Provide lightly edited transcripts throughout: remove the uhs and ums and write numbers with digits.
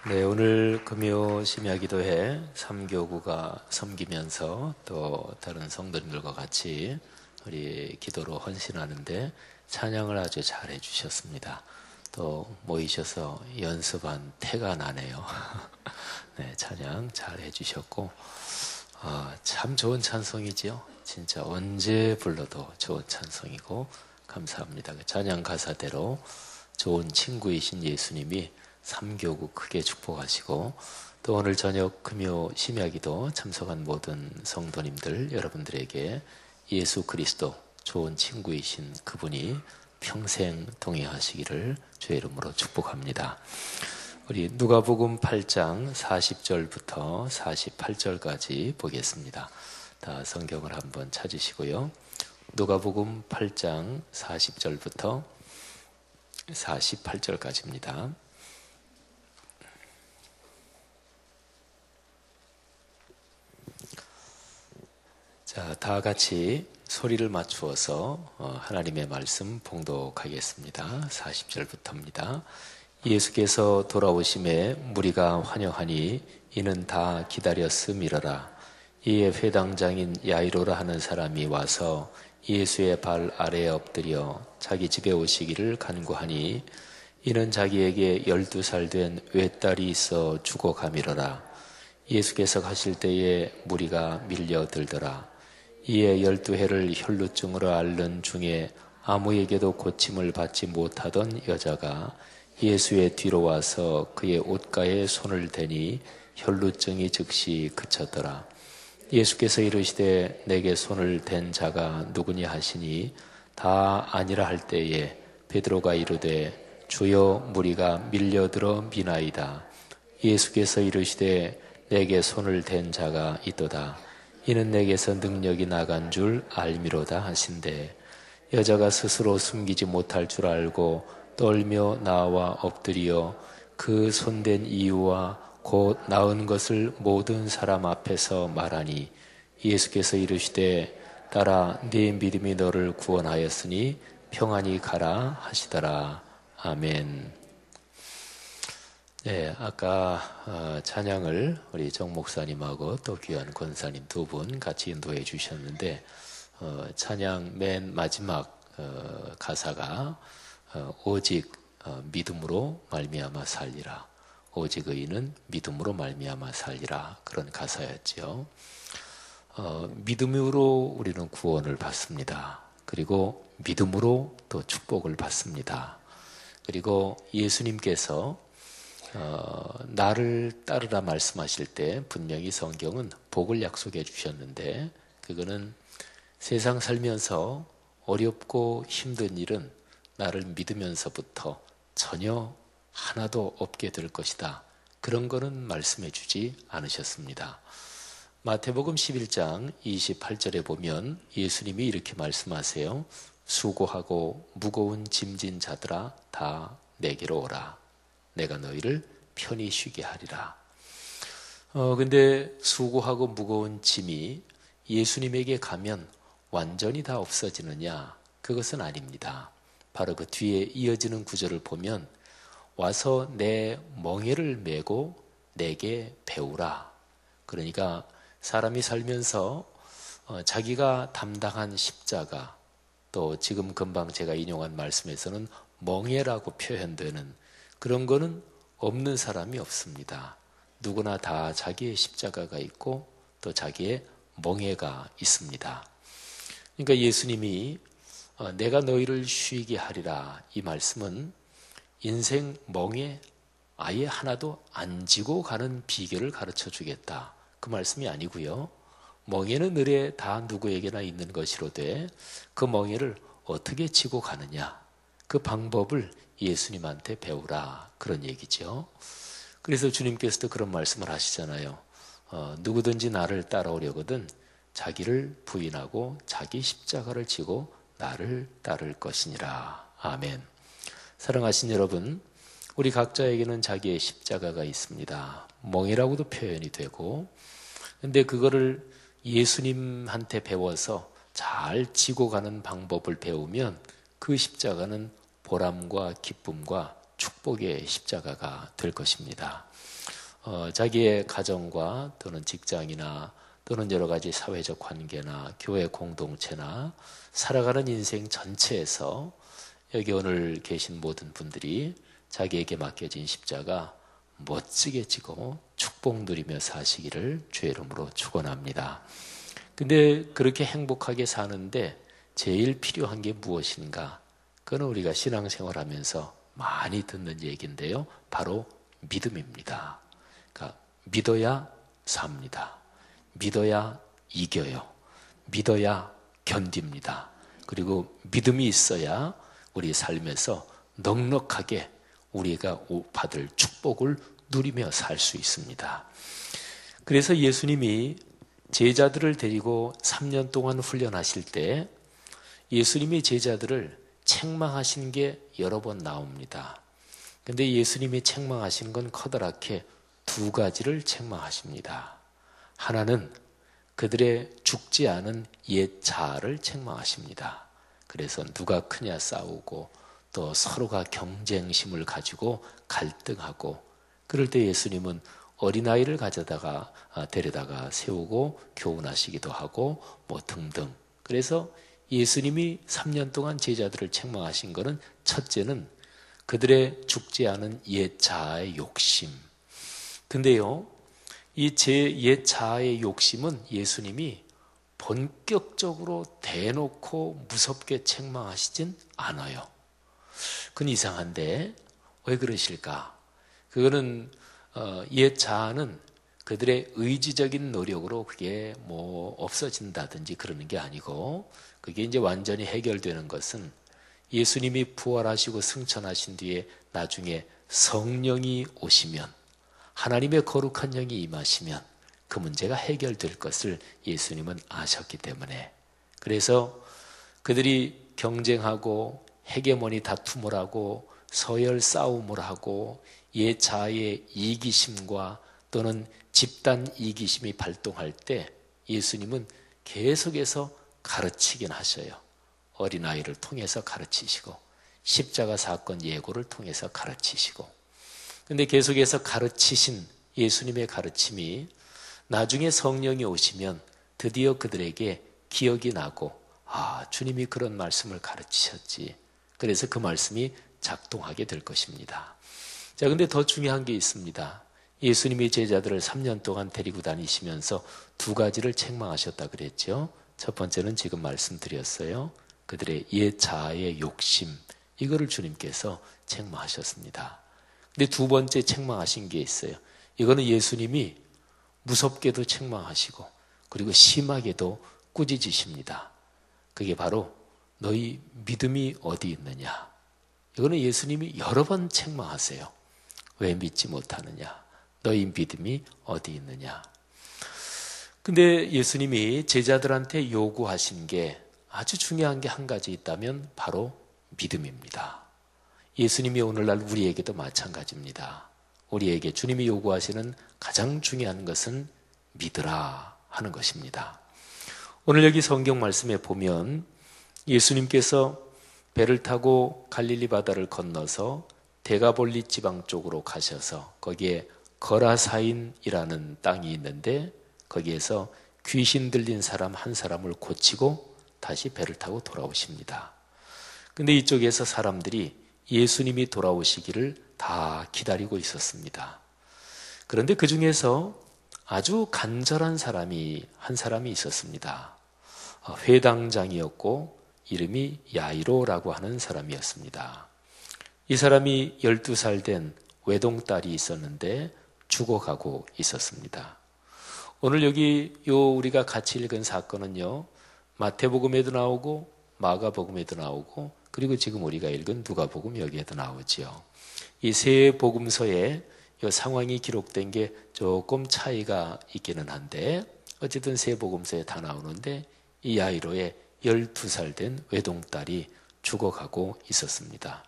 네, 오늘 금요 심야기도회 3교구가 섬기면서 또 다른 성도님들과 같이 우리 기도로 헌신하는데 찬양을 아주 잘 해주셨습니다. 또 모이셔서 연습한 태가 나네요. 네, 찬양 잘 해주셨고 참 좋은 찬송이지요. 진짜 언제 불러도 좋은 찬송이고 감사합니다. 찬양 가사대로 좋은 친구이신 예수님이 3교구 크게 축복하시고 또 오늘 저녁 금요 심야기도 참석한 모든 성도님들 여러분들에게 예수 그리스도 좋은 친구이신 그분이 평생 동행하시기를 주의 이름으로 축복합니다. 우리 누가복음 8장 40절부터 48절까지 보겠습니다. 다 성경을 한번 찾으시고요. 누가복음 8장 40절부터 48절까지입니다. 자, 다 같이 소리를 맞추어서 하나님의 말씀 봉독하겠습니다. 40절부터입니다. 예수께서 돌아오심에 무리가 환영하니 이는 다 기다렸음이러라. 이에 회당장인 야이로라 하는 사람이 와서 예수의 발 아래에 엎드려 자기 집에 오시기를 간구하니 이는 자기에게 12살 된 외딸이 있어 죽어가미러라. 예수께서 가실 때에 무리가 밀려들더라. 이에 12해를 혈루증으로 앓는 중에 아무에게도 고침을 받지 못하던 여자가 예수의 뒤로 와서 그의 옷가에 손을 대니 혈루증이 즉시 그쳤더라. 예수께서 이르시되 내게 손을 댄 자가 누구냐 하시니 다 아니라 할 때에 베드로가 이르되 주여 무리가 밀려들어 미나이다. 예수께서 이르시되 내게 손을 댄 자가 있도다. 이는 내게서 능력이 나간 줄 알미로다 하신대. 여자가 스스로 숨기지 못할 줄 알고 떨며 나와 엎드려 그 손댄 이유와 곧 나은 것을 모든 사람 앞에서 말하니 예수께서 이르시되 딸아 네 믿음이 너를 구원하였으니 평안히 가라 하시더라. 아멘. 네, 아까 찬양을 우리 정 목사님하고 또 귀한 권사님 두 분 같이 인도해 주셨는데 찬양 맨 마지막 가사가 오직 믿음으로 말미암아 살리라. 오직 의인은 믿음으로 말미암아 살리라. 그런 가사였죠. 믿음으로 우리는 구원을 받습니다. 그리고 믿음으로 또 축복을 받습니다. 그리고 예수님께서 나를 따르라 말씀하실 때 분명히 성경은 복을 약속해 주셨는데 그거는 세상 살면서 어렵고 힘든 일은 나를 믿으면서부터 전혀 하나도 없게 될 것이다. 그런 거는 말씀해 주지 않으셨습니다. 마태복음 11장 28절에 보면 예수님이 이렇게 말씀하세요. 수고하고 무거운 짐진 자들아 다 내게로 오라. 내가 너희를 편히 쉬게 하리라. 근데 수고하고 무거운 짐이 예수님에게 가면 완전히 다 없어지느냐? 그것은 아닙니다. 바로 그 뒤에 이어지는 구절을 보면 와서 내 멍에를 메고 내게 배우라. 그러니까 사람이 살면서 자기가 담당한 십자가 또 지금 금방 제가 인용한 말씀에서는 멍에라고 표현되는 그런 거는 없는 사람이 없습니다. 누구나 다 자기의 십자가가 있고 또 자기의 멍에가 있습니다. 그러니까 예수님이 내가 너희를 쉬게 하리라 이 말씀은 인생 멍에 아예 하나도 안 지고 가는 비결을 가르쳐 주겠다. 그 말씀이 아니고요. 멍에는 을에 다 누구에게나 있는 것이로되 그 멍에를 어떻게 지고 가느냐. 그 방법을 예수님한테 배우라. 그런 얘기죠. 그래서 주님께서도 그런 말씀을 하시잖아요. 누구든지 나를 따라오려거든 자기를 부인하고 자기 십자가를 지고 나를 따를 것이니라. 아멘. 사랑하신 여러분, 우리 각자에게는 자기의 십자가가 있습니다. 멍이라고도 표현이 되고 근데 그거를 예수님한테 배워서 잘 지고 가는 방법을 배우면 그 십자가는 보람과 기쁨과 축복의 십자가가 될 것입니다. 자기의 가정과 또는 직장이나 또는 여러 가지 사회적 관계나 교회 공동체나 살아가는 인생 전체에서 여기 오늘 계신 모든 분들이 자기에게 맡겨진 십자가 멋지게 지고 축복 누리며 사시기를 주의 이름으로 축원합니다. 근데 그렇게 행복하게 사는데 제일 필요한 게 무엇인가? 그건 우리가 신앙생활하면서 많이 듣는 얘기인데요. 바로 믿음입니다. 그러니까 믿어야 삽니다. 믿어야 이겨요. 믿어야 견딥니다. 그리고 믿음이 있어야 우리 삶에서 넉넉하게 우리가 받을 축복을 누리며 살 수 있습니다. 그래서 예수님이 제자들을 데리고 3년 동안 훈련하실 때 예수님이 제자들을 책망하신 게 여러 번 나옵니다. 근데 예수님이 책망하신 건 커다랗게 두 가지를 책망하십니다. 하나는 그들의 죽지 않은 옛 자아를 책망하십니다. 그래서 누가 크냐 싸우고 또 서로가 경쟁심을 가지고 갈등하고 그럴 때 예수님은 어린아이를 데려다가 세우고 교훈하시기도 하고 뭐 등등. 그래서 예수님이 3년 동안 제자들을 책망하신 것은 첫째는 그들의 죽지 않은 옛 자아의 욕심. 근데요, 이 옛 자아의 욕심은 예수님이 본격적으로 대놓고 무섭게 책망하시진 않아요. 그건 이상한데 왜 그러실까? 그거는 옛 자아는 그들의 의지적인 노력으로 그게 뭐 없어진다든지 그러는 게 아니고 그게 이제 완전히 해결되는 것은 예수님이 부활하시고 승천하신 뒤에 나중에 성령이 오시면 하나님의 거룩한 영이 임하시면 그 문제가 해결될 것을 예수님은 아셨기 때문에 그래서 그들이 경쟁하고 헤게모니 다툼을 하고 서열 싸움을 하고 옛 자아의 이기심과 또는 집단 이기심이 발동할 때 예수님은 계속해서 가르치긴 하셔요. 어린아이를 통해서 가르치시고 십자가 사건 예고를 통해서 가르치시고 근데 계속해서 가르치신 예수님의 가르침이 나중에 성령이 오시면 드디어 그들에게 기억이 나고 주님이 그런 말씀을 가르치셨지. 그래서 그 말씀이 작동하게 될 것입니다. 자, 근데 더 중요한 게 있습니다. 예수님이 제자들을 3년 동안 데리고 다니시면서 두 가지를 책망하셨다 그랬죠. 첫 번째는 지금 말씀드렸어요. 그들의 옛 자아의 욕심, 이거를 주님께서 책망하셨습니다. 근데 두 번째 책망하신 게 있어요. 이거는 예수님이 무섭게도 책망하시고 그리고 심하게도 꾸짖으십니다. 그게 바로 너희 믿음이 어디 있느냐. 이거는 예수님이 여러 번 책망하세요. 왜 믿지 못하느냐. 너희 믿음이 어디 있느냐. 근데 예수님이 제자들한테 요구하신 게 아주 중요한 게 한 가지 있다면 바로 믿음입니다. 예수님이 오늘날 우리에게도 마찬가지입니다. 우리에게 주님이 요구하시는 가장 중요한 것은 믿으라 하는 것입니다. 오늘 여기 성경 말씀에 보면 예수님께서 배를 타고 갈릴리 바다를 건너서 데가볼리 지방 쪽으로 가셔서 거기에 거라사인이라는 땅이 있는데 거기에서 귀신 들린 사람 한 사람을 고치고 다시 배를 타고 돌아오십니다. 근데 이쪽에서 사람들이 예수님이 돌아오시기를 다 기다리고 있었습니다. 그런데 그 중에서 아주 간절한 사람이 한 사람이 있었습니다. 회당장이었고 이름이 야이로라고 하는 사람이었습니다. 이 사람이 12살 된 외동딸이 있었는데 죽어가고 있었습니다. 오늘 여기 우리가 같이 읽은 사건은요, 마태복음에도 나오고 마가복음에도 나오고 그리고 지금 우리가 읽은 누가복음 여기에도 나오지요. 이 세 복음서에 이 상황이 기록된 게 조금 차이가 있기는 한데 어쨌든 세 복음서에 다 나오는데 이 야이로의 12살 된 외동딸이 죽어가고 있었습니다.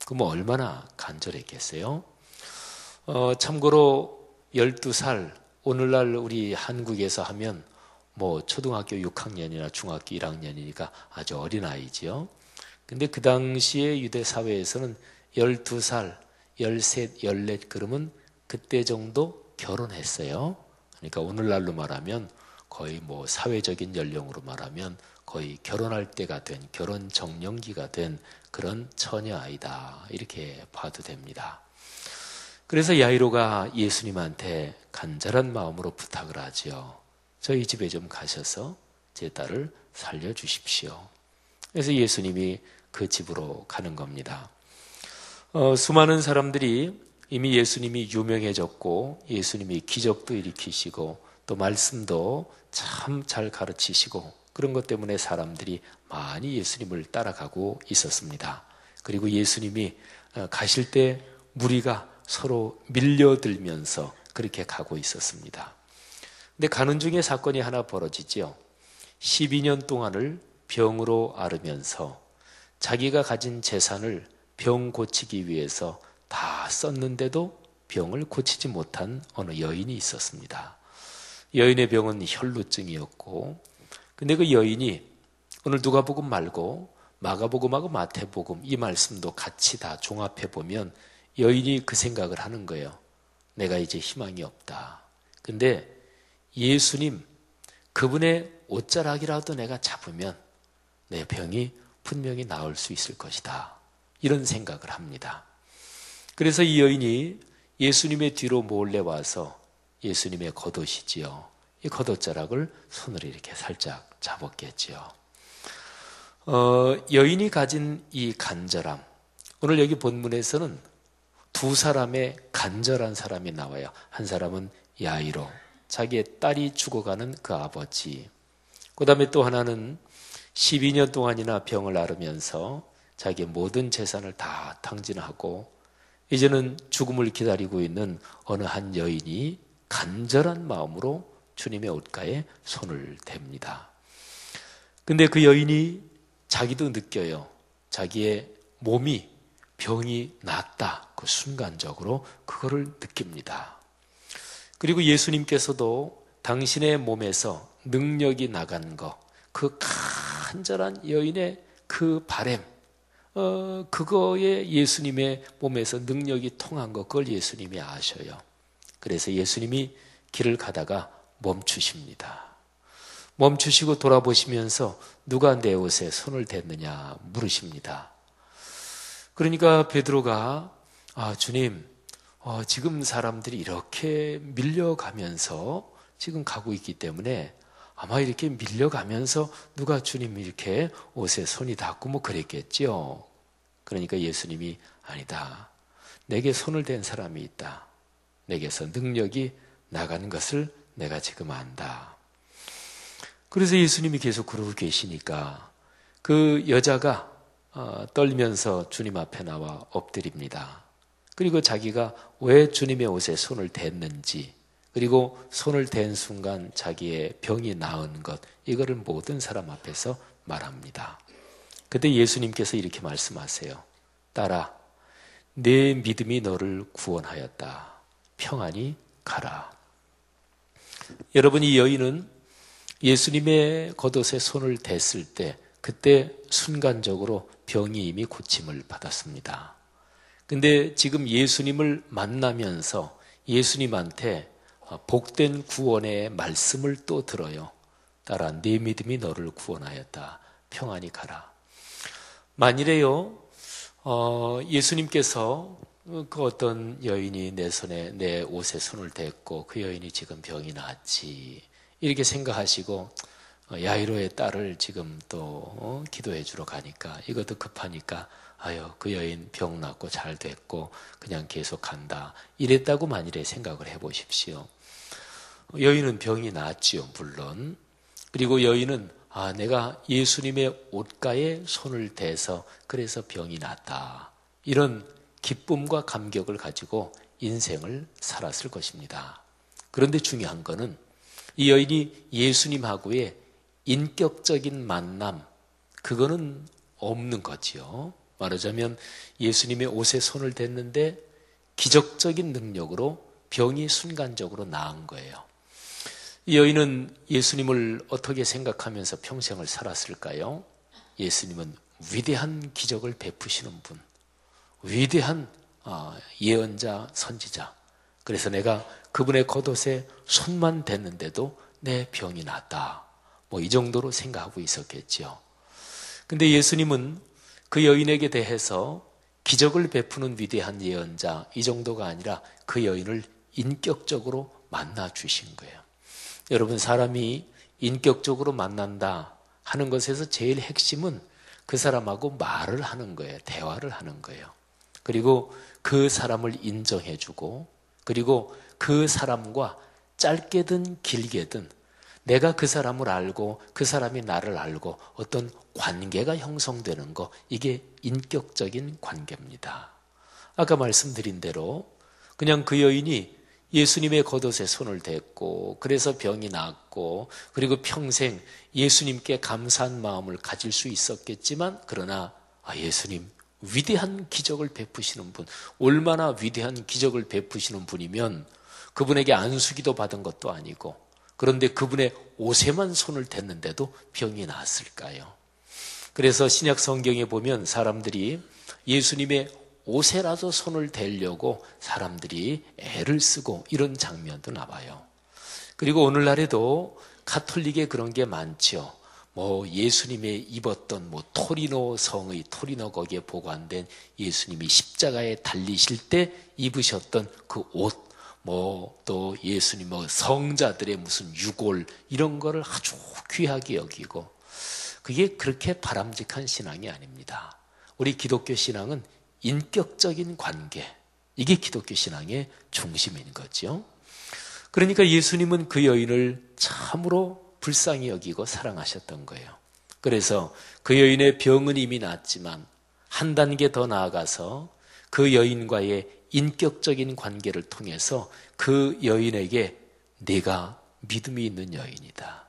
그럼 얼마나 간절했겠어요? 참고로 12살, 오늘날 우리 한국에서 하면 뭐 초등학교 6학년이나 중학교 1학년이니까 아주 어린 아이지요. 근데 그 당시에 유대 사회에서는 12살, 13, 14 그러면 그때 정도 결혼했어요. 그러니까 오늘날로 말하면 거의 뭐 사회적인 연령으로 말하면 거의 결혼할 때가 된, 결혼 정년기가 된 그런 처녀 아이다, 이렇게 봐도 됩니다. 그래서 야이로가 예수님한테 간절한 마음으로 부탁을 하죠. 저희 집에 좀 가셔서 제 딸을 살려주십시오. 그래서 예수님이 그 집으로 가는 겁니다. 수많은 사람들이 이미 예수님이 유명해졌고 예수님이 기적도 일으키시고 또 말씀도 참 잘 가르치시고 그런 것 때문에 사람들이 많이 예수님을 따라가고 있었습니다. 그리고 예수님이 가실 때 무리가 서로 밀려들면서 그렇게 가고 있었습니다. 근데 가는 중에 사건이 하나 벌어지죠. 12년 동안을 병으로 앓으면서 자기가 가진 재산을 병 고치기 위해서 다 썼는데도 병을 고치지 못한 어느 여인이 있었습니다. 여인의 병은 혈루증이었고, 근데 그 여인이 오늘 누가복음 말고 마가복음하고 마태복음 이 말씀도 같이 다 종합해 보면 여인이 그 생각을 하는 거예요. 내가 이제 희망이 없다. 근데 예수님 그분의 옷자락이라도 내가 잡으면 내 병이 분명히 나을 수 있을 것이다. 이런 생각을 합니다. 그래서 이 여인이 예수님의 뒤로 몰래 와서 예수님의 겉옷이지요. 이 겉옷자락을 손으로 이렇게 살짝 잡았겠지요. 여인이 가진 이 간절함. 오늘 여기 본문에서는 두 사람의 간절한 사람이 나와요. 한 사람은 야이로, 자기의 딸이 죽어가는 그 아버지. 그 다음에 또 하나는 12년 동안이나 병을 앓으면서 자기의 모든 재산을 다 탕진하고 이제는 죽음을 기다리고 있는 어느 한 여인이 간절한 마음으로 주님의 옷가에 손을 댑니다. 근데 그 여인이 자기도 느껴요. 자기의 몸이 병이 낫다. 그 순간적으로 그거를 느낍니다. 그리고 예수님께서도 당신의 몸에서 능력이 나간 거, 그 간절한 여인의 그 바램, 그거에 예수님의 몸에서 능력이 통한 거, 그걸 예수님이 아셔요. 그래서 예수님이 길을 가다가 멈추십니다. 멈추시고 돌아보시면서 누가 내 옷에 손을 댔느냐 물으십니다. 그러니까 베드로가 주님, 지금 사람들이 이렇게 밀려가면서 지금 가고 있기 때문에 아마 이렇게 밀려가면서 누가 주님 이렇게 옷에 손이 닿고 뭐 그랬겠지요. 그러니까 예수님이 아니다. 내게 손을 댄 사람이 있다. 내게서 능력이 나가는 것을 내가 지금 안다. 그래서 예수님이 계속 그러고 계시니까 그 여자가 떨면서 주님 앞에 나와 엎드립니다. 그리고 자기가 왜 주님의 옷에 손을 댔는지, 그리고 손을 댄 순간 자기의 병이 나은 것, 이거를 모든 사람 앞에서 말합니다. 그때 예수님께서 이렇게 말씀하세요. 딸아, 내 믿음이 너를 구원하였다. 평안히 가라. 여러분, 이 여인은 예수님의 겉옷에 손을 댔을 때 그때 순간적으로 병이 이미 고침을 받았습니다. 근데 지금 예수님을 만나면서 예수님한테 복된 구원의 말씀을 또 들어요. 딸아, 네 믿음이 너를 구원하였다. 평안히 가라. 만일에요, 예수님께서 그 어떤 여인이 내 옷에 손을 댔고 그 여인이 지금 병이 나았지, 이렇게 생각하시고 야이로의 딸을 지금 또 기도해 주러 가니까 이것도 급하니까 그 여인 병 낫고 잘 됐고 그냥 계속 간다, 이랬다고 만일에 생각을 해보십시오. 여인은 병이 나았지요, 물론. 그리고 여인은 내가 예수님의 옷가에 손을 대서 그래서 병이 났다, 이런 기쁨과 감격을 가지고 인생을 살았을 것입니다. 그런데 중요한 거는 이 여인이 예수님하고의 인격적인 만남, 그거는 없는 거지요. 말하자면 예수님의 옷에 손을 댔는데 기적적인 능력으로 병이 순간적으로 나은 거예요. 이 여인은 예수님을 어떻게 생각하면서 평생을 살았을까요? 예수님은 위대한 기적을 베푸시는 분, 위대한 예언자, 선지자. 그래서 내가 그분의 겉옷에 손만 댔는데도 내 병이 낫다. 뭐 이 정도로 생각하고 있었겠지요. 근데 예수님은 그 여인에게 대해서 기적을 베푸는 위대한 예언자 이 정도가 아니라 그 여인을 인격적으로 만나 주신 거예요. 여러분, 사람이 인격적으로 만난다 하는 것에서 제일 핵심은 그 사람하고 말을 하는 거예요. 대화를 하는 거예요. 그리고 그 사람을 인정해주고, 그리고 그 사람과 짧게든 길게든 내가 그 사람을 알고 그 사람이 나를 알고 어떤 관계가 형성되는 거, 이게 인격적인 관계입니다. 아까 말씀드린 대로 그냥 그 여인이 예수님의 겉옷에 손을 댔고 그래서 병이 낫고 그리고 평생 예수님께 감사한 마음을 가질 수 있었겠지만, 그러나 예수님 위대한 기적을 베푸시는 분, 얼마나 위대한 기적을 베푸시는 분이면 그분에게 안수기도 받은 것도 아니고, 그런데 그분의 옷에만 손을 댔는데도 병이 나았을까요? 그래서 신약 성경에 보면 사람들이 예수님의 옷에라도 손을 대려고 사람들이 애를 쓰고 이런 장면도 나와요. 그리고 오늘날에도 가톨릭에 그런 게 많죠. 예수님의 입었던 토리노 성의 토리노 거기에 보관된 예수님이 십자가에 달리실 때 입으셨던 그 옷, 또 예수님 성자들의 무슨 유골 이런 거를 아주 귀하게 여기고, 그게 그렇게 바람직한 신앙이 아닙니다. 우리 기독교 신앙은 인격적인 관계, 이게 기독교 신앙의 중심인 거죠. 그러니까 예수님은 그 여인을 참으로 불쌍히 여기고 사랑하셨던 거예요. 그래서 그 여인의 병은 이미 낫지만 한 단계 더 나아가서 그 여인과의 인격적인 관계를 통해서 그 여인에게 네가 믿음이 있는 여인이다.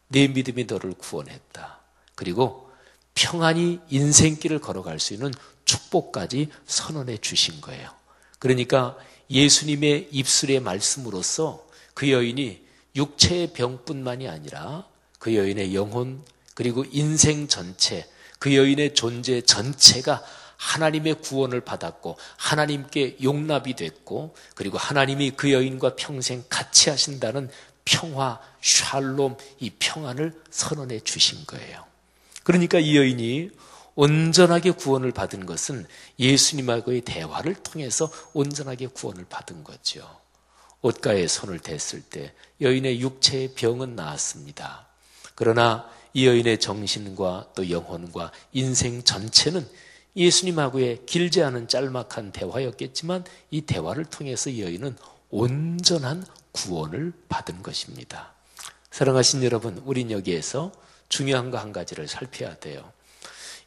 네 믿음이 너를 구원했다. 그리고 평안히 인생길을 걸어갈 수 있는 축복까지 선언해 주신 거예요. 그러니까 예수님의 입술의 말씀으로써 그 여인이 육체의 병뿐만이 아니라 그 여인의 영혼, 그리고 인생 전체, 그 여인의 존재 전체가 하나님의 구원을 받았고 하나님께 용납이 됐고, 그리고 하나님이 그 여인과 평생 같이 하신다는 평화, 샬롬, 이 평안을 선언해 주신 거예요. 그러니까 이 여인이 온전하게 구원을 받은 것은 예수님하고의 대화를 통해서 온전하게 구원을 받은 거죠. 옷가에 손을 댔을 때 여인의 육체의 병은 나았습니다. 그러나 이 여인의 정신과 또 영혼과 인생 전체는 예수님하고의 길지 않은 짤막한 대화였겠지만 이 대화를 통해서 이 여인은 온전한 구원을 받은 것입니다. 사랑하신 여러분, 우린 여기에서 중요한 거 한 가지를 살펴야 돼요.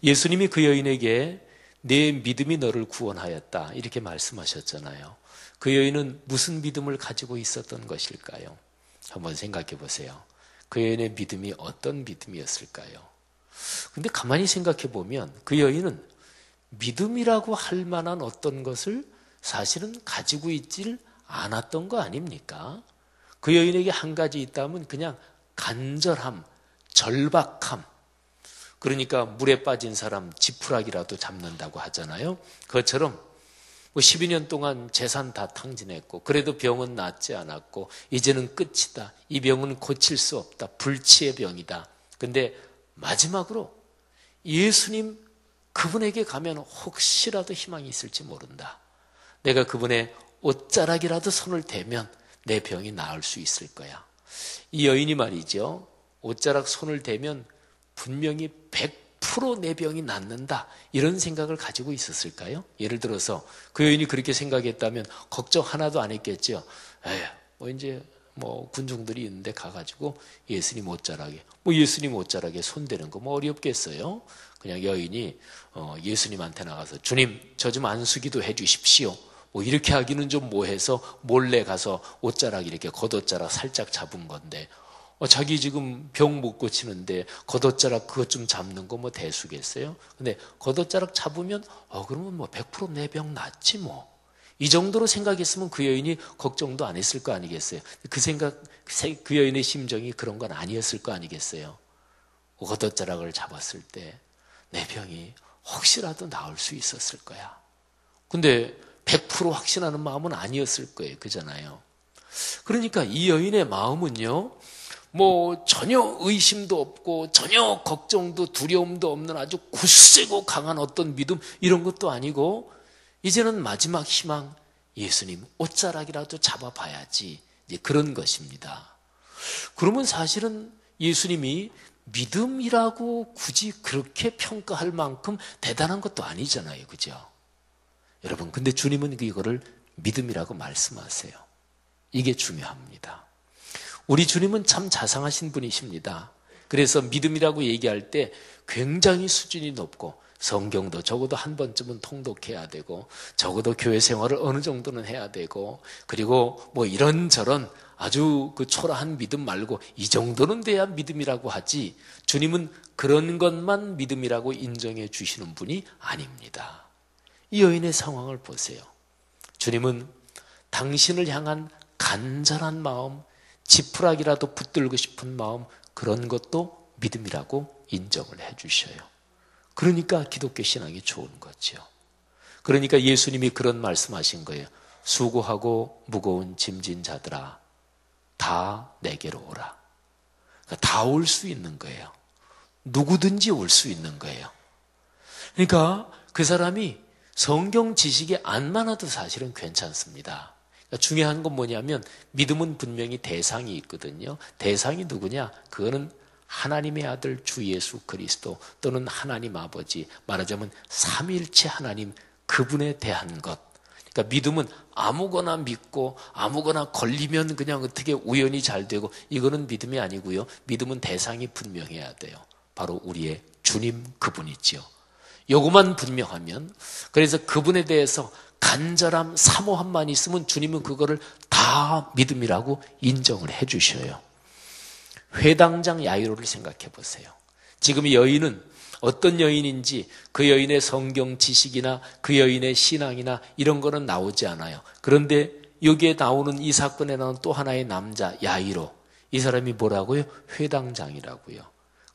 예수님이 그 여인에게 내 믿음이 너를 구원하였다 이렇게 말씀하셨잖아요. 그 여인은 무슨 믿음을 가지고 있었던 것일까요? 한번 생각해 보세요. 그 여인의 믿음이 어떤 믿음이었을까요? 근데 가만히 생각해 보면 그 여인은 믿음이라고 할 만한 어떤 것을 사실은 가지고 있질 않았던 거 아닙니까? 그 여인에게 한 가지 있다면 그냥 간절함, 절박함. 그러니까 물에 빠진 사람 지푸라기라도 잡는다고 하잖아요. 그것처럼 12년 동안 재산 다 탕진했고 그래도 병은 낫지 않았고 이제는 끝이다. 이 병은 고칠 수 없다. 불치의 병이다. 근데 마지막으로 예수님 그분에게 가면 혹시라도 희망이 있을지 모른다. 내가 그분의 옷자락이라도 손을 대면 내 병이 나을 수 있을 거야. 이 여인이 말이죠. 옷자락 손을 대면 분명히 100% 내 병이 낫는다. 이런 생각을 가지고 있었을까요? 예를 들어서 그 여인이 그렇게 생각했다면 걱정 하나도 안 했겠죠. 이제 군중들이 있는데 가가지고 예수님 옷자락에 예수님 옷자락에 손대는 거 어렵겠어요? 그냥 여인이 예수님한테 나가서 주님 저 좀 안수기도 해주십시오. 이렇게 하기는 좀 뭐해서 몰래 가서 옷자락 이렇게 겉옷자락 살짝 잡은 건데 자기 지금 병 못 고치는데 겉옷자락 그것 좀 잡는 거 대수겠어요? 근데 겉옷자락 잡으면 그러면 100% 내 병 낫지 뭐. 이 정도로 생각했으면 그 여인이 걱정도 안 했을 거 아니겠어요? 그 여인의 심정이 그런 건 아니었을 거 아니겠어요? 겉옷자락을 잡았을 때 내 병이 혹시라도 나을 수 있었을 거야. 근데 100% 확신하는 마음은 아니었을 거예요. 그잖아요. 그러니까 이 여인의 마음은요, 뭐 전혀 의심도 없고 전혀 걱정도 두려움도 없는 아주 굳세고 강한 어떤 믿음, 이런 것도 아니고 이제는 마지막 희망, 예수님 옷자락이라도 잡아봐야지, 이제 그런 것입니다. 그러면 사실은 예수님이 믿음이라고 굳이 그렇게 평가할 만큼 대단한 것도 아니잖아요, 그죠? 여러분, 근데 주님은 이거를 믿음이라고 말씀하세요. 이게 중요합니다. 우리 주님은 참 자상하신 분이십니다. 그래서 믿음이라고 얘기할 때 굉장히 수준이 높고, 성경도 적어도 한 번쯤은 통독해야 되고, 적어도 교회 생활을 어느 정도는 해야 되고, 그리고 뭐 이런저런 아주 그 초라한 믿음 말고 이 정도는 돼야 믿음이라고 하지, 주님은 그런 것만 믿음이라고 인정해 주시는 분이 아닙니다. 이 여인의 상황을 보세요. 주님은 당신을 향한 간절한 마음, 지푸라기라도 붙들고 싶은 마음, 그런 것도 믿음이라고 인정을 해 주셔요. 그러니까 기독교 신앙이 좋은 거죠. 그러니까 예수님이 그런 말씀하신 거예요. 수고하고 무거운 짐진 자들아, 다 내게로 오라. 그러니까 다 올 수 있는 거예요. 누구든지 올 수 있는 거예요. 그러니까 그 사람이 성경 지식이 안 많아도 사실은 괜찮습니다. 그러니까 중요한 건 뭐냐면, 믿음은 분명히 대상이 있거든요. 대상이 누구냐? 그거는 하나님의 아들 주 예수 그리스도, 또는 하나님 아버지, 말하자면 삼위일체 하나님, 그분에 대한 것. 그러니까 믿음은 아무거나 믿고 아무거나 걸리면 그냥 어떻게 우연히 잘 되고, 이거는 믿음이 아니고요. 믿음은 대상이 분명해야 돼요. 바로 우리의 주님, 그분이지요. 요것만 분명하면, 그래서 그분에 대해서 간절함, 사모함만 있으면 주님은 그거를 다 믿음이라고 인정을 해 주셔요. 회당장 야이로를 생각해 보세요. 지금 이 여인은 어떤 여인인지 그 여인의 성경 지식이나 그 여인의 신앙이나 이런 거는 나오지 않아요. 그런데 여기에 나오는, 이 사건에 나오는 또 하나의 남자 야이로, 이 사람이 뭐라고요? 회당장이라고요.